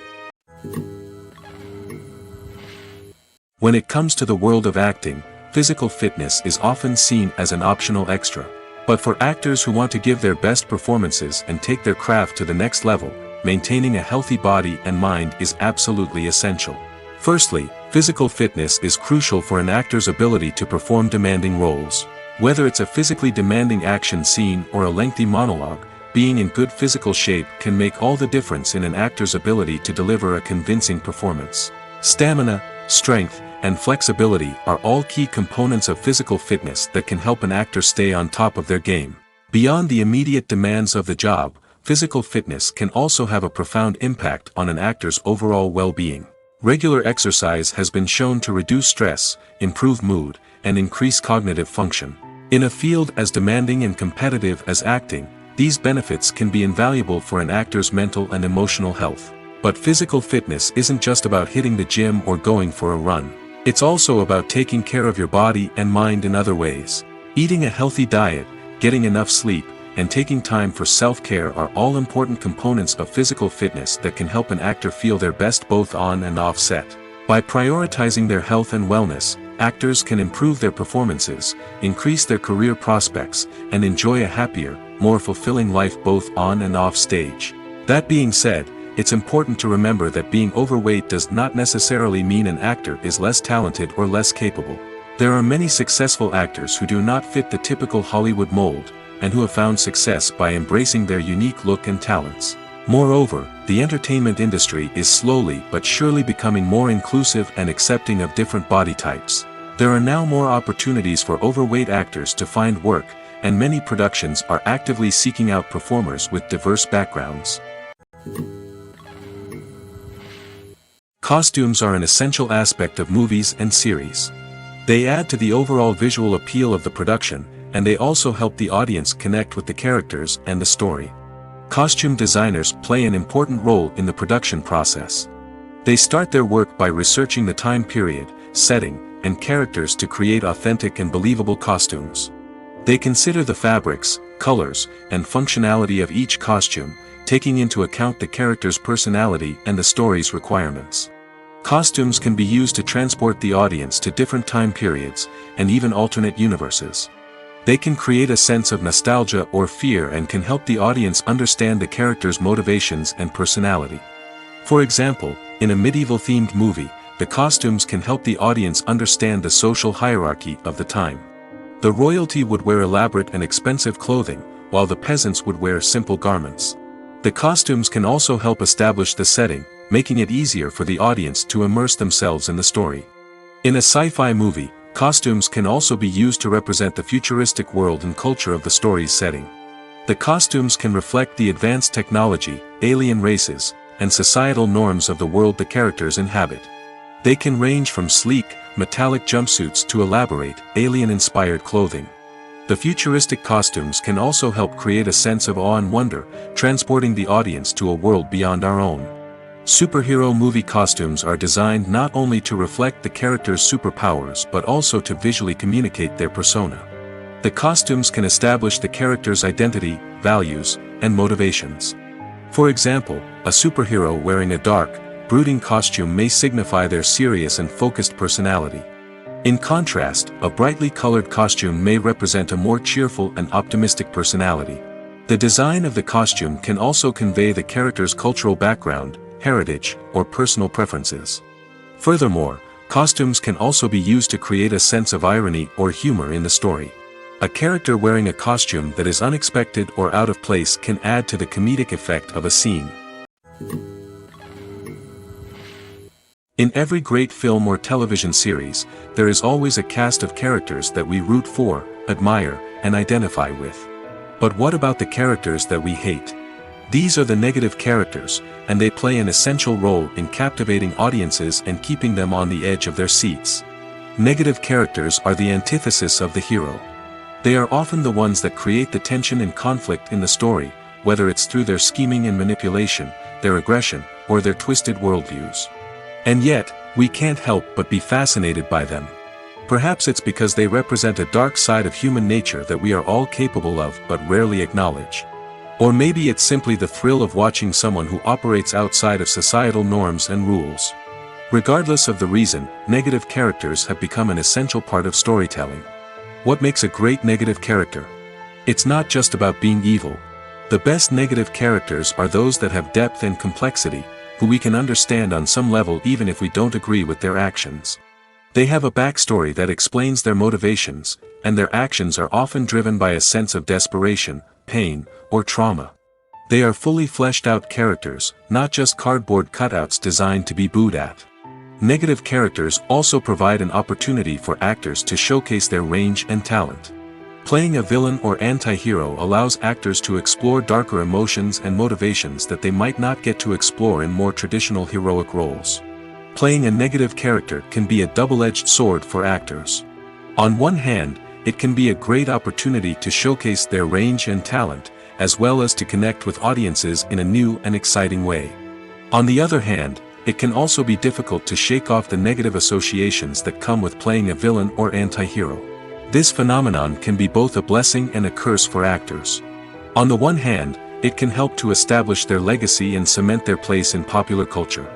When it comes to the world of acting, physical fitness is often seen as an optional extra. But for actors who want to give their best performances and take their craft to the next level, maintaining a healthy body and mind is absolutely essential. Firstly, physical fitness is crucial for an actor's ability to perform demanding roles. Whether it's a physically demanding action scene or a lengthy monologue, being in good physical shape can make all the difference in an actor's ability to deliver a convincing performance. Stamina, strength, and flexibility are all key components of physical fitness that can help an actor stay on top of their game. Beyond the immediate demands of the job, physical fitness can also have a profound impact on an actor's overall well-being. Regular exercise has been shown to reduce stress, improve mood, and increase cognitive function. In a field as demanding and competitive as acting, these benefits can be invaluable for an actor's mental and emotional health. But physical fitness isn't just about hitting the gym or going for a run. It's also about taking care of your body and mind in other ways. Eating a healthy diet, getting enough sleep, and taking time for self-care are all important components of physical fitness that can help an actor feel their best both on and off set. By prioritizing their health and wellness, actors can improve their performances, increase their career prospects, and enjoy a happier, more fulfilling life both on and off stage. That being said, it's important to remember that being overweight does not necessarily mean an actor is less talented or less capable. There are many successful actors who do not fit the typical Hollywood mold, and who have found success by embracing their unique look and talents. Moreover, the entertainment industry is slowly but surely becoming more inclusive and accepting of different body types. There are now more opportunities for overweight actors to find work, and many productions are actively seeking out performers with diverse backgrounds. Costumes are an essential aspect of movies and series. They add to the overall visual appeal of the production, and they also help the audience connect with the characters and the story. Costume designers play an important role in the production process. They start their work by researching the time period, setting, and characters to create authentic and believable costumes. They consider the fabrics, colors, and functionality of each costume, taking into account the character's personality and the story's requirements. Costumes can be used to transport the audience to different time periods, and even alternate universes. They can create a sense of nostalgia or fear and can help the audience understand the character's motivations and personality. For example, in a medieval-themed movie, the costumes can help the audience understand the social hierarchy of the time. The royalty would wear elaborate and expensive clothing, while the peasants would wear simple garments. The costumes can also help establish the setting, making it easier for the audience to immerse themselves in the story. In a sci-fi movie, costumes can also be used to represent the futuristic world and culture of the story's setting. The costumes can reflect the advanced technology, alien races, and societal norms of the world the characters inhabit. They can range from sleek, metallic jumpsuits to elaborate, alien-inspired clothing. The futuristic costumes can also help create a sense of awe and wonder, transporting the audience to a world beyond our own. Superhero movie costumes are designed not only to reflect the character's superpowers but also to visually communicate their persona. The costumes can establish the character's identity, values, and motivations. For example, a superhero wearing a dark, brooding costume may signify their serious and focused personality. In contrast, a brightly colored costume may represent a more cheerful and optimistic personality. The design of the costume can also convey the character's cultural background, heritage, or personal preferences. Furthermore, costumes can also be used to create a sense of irony or humor in the story. A character wearing a costume that is unexpected or out of place can add to the comedic effect of a scene. In every great film or television series, there is always a cast of characters that we root for, admire, and identify with. But what about the characters that we hate? These are the negative characters, and they play an essential role in captivating audiences and keeping them on the edge of their seats. Negative characters are the antithesis of the hero. They are often the ones that create the tension and conflict in the story, whether it's through their scheming and manipulation, their aggression, or their twisted worldviews. And yet, we can't help but be fascinated by them. Perhaps it's because they represent a dark side of human nature that we are all capable of but rarely acknowledge. Or maybe it's simply the thrill of watching someone who operates outside of societal norms and rules. Regardless of the reason, negative characters have become an essential part of storytelling. What makes a great negative character? It's not just about being evil. The best negative characters are those that have depth and complexity, who we can understand on some level even if we don't agree with their actions. They have a backstory that explains their motivations, and their actions are often driven by a sense of desperation, pain, or trauma. They are fully fleshed out characters, not just cardboard cutouts designed to be booed at. Negative characters also provide an opportunity for actors to showcase their range and talent. Playing a villain or anti-hero allows actors to explore darker emotions and motivations that they might not get to explore in more traditional heroic roles. Playing a negative character can be a double-edged sword for actors. On one hand, it can be a great opportunity to showcase their range and talent, as well as to connect with audiences in a new and exciting way. On the other hand, it can also be difficult to shake off the negative associations that come with playing a villain or anti-hero. This phenomenon can be both a blessing and a curse for actors. On the one hand, it can help to establish their legacy and cement their place in popular culture.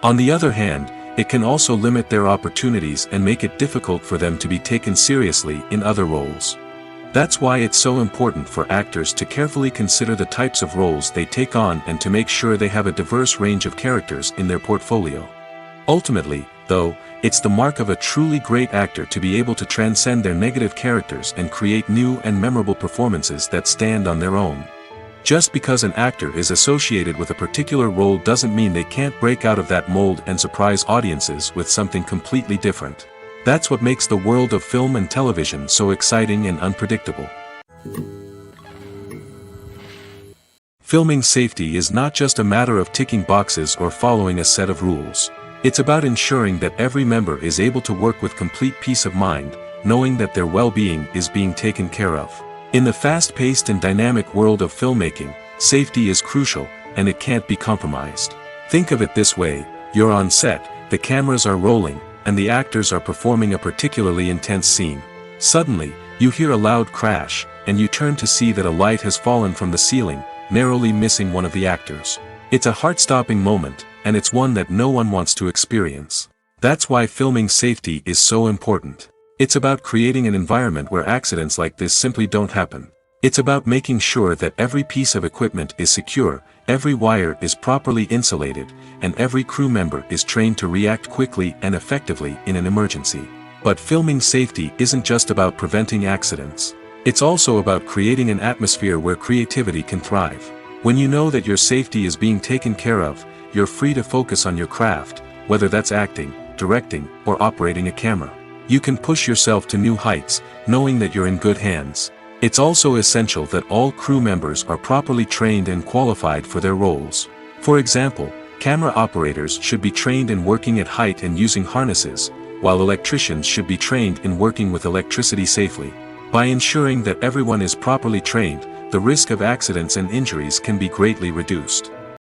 On the other hand, it can also limit their opportunities and make it difficult for them to be taken seriously in other roles. That's why it's so important for actors to carefully consider the types of roles they take on and to make sure they have a diverse range of characters in their portfolio. Ultimately, though, it's the mark of a truly great actor to be able to transcend their negative characters and create new and memorable performances that stand on their own. Just because an actor is associated with a particular role doesn't mean they can't break out of that mold and surprise audiences with something completely different. That's what makes the world of film and television so exciting and unpredictable. Filming safety is not just a matter of ticking boxes or following a set of rules. It's about ensuring that every member is able to work with complete peace of mind, knowing that their well-being is being taken care of. In the fast-paced and dynamic world of filmmaking, safety is crucial, and it can't be compromised. Think of it this way: you're on set, the cameras are rolling, and the actors are performing a particularly intense scene. Suddenly, you hear a loud crash, and you turn to see that a light has fallen from the ceiling, narrowly missing one of the actors. It's a heart-stopping moment, and it's one that no one wants to experience. That's why filming safety is so important. It's about creating an environment where accidents like this simply don't happen. It's about making sure that every piece of equipment is secure, every wire is properly insulated, and every crew member is trained to react quickly and effectively in an emergency. But filming safety isn't just about preventing accidents. It's also about creating an atmosphere where creativity can thrive. When you know that your safety is being taken care of, you're free to focus on your craft, whether that's acting, directing, or operating a camera. You can push yourself to new heights, knowing that you're in good hands. It's also essential that all crew members are properly trained and qualified for their roles. For example, camera operators should be trained in working at height and using harnesses, while electricians should be trained in working with electricity safely. By ensuring that everyone is properly trained, the risk of accidents and injuries can be greatly reduced.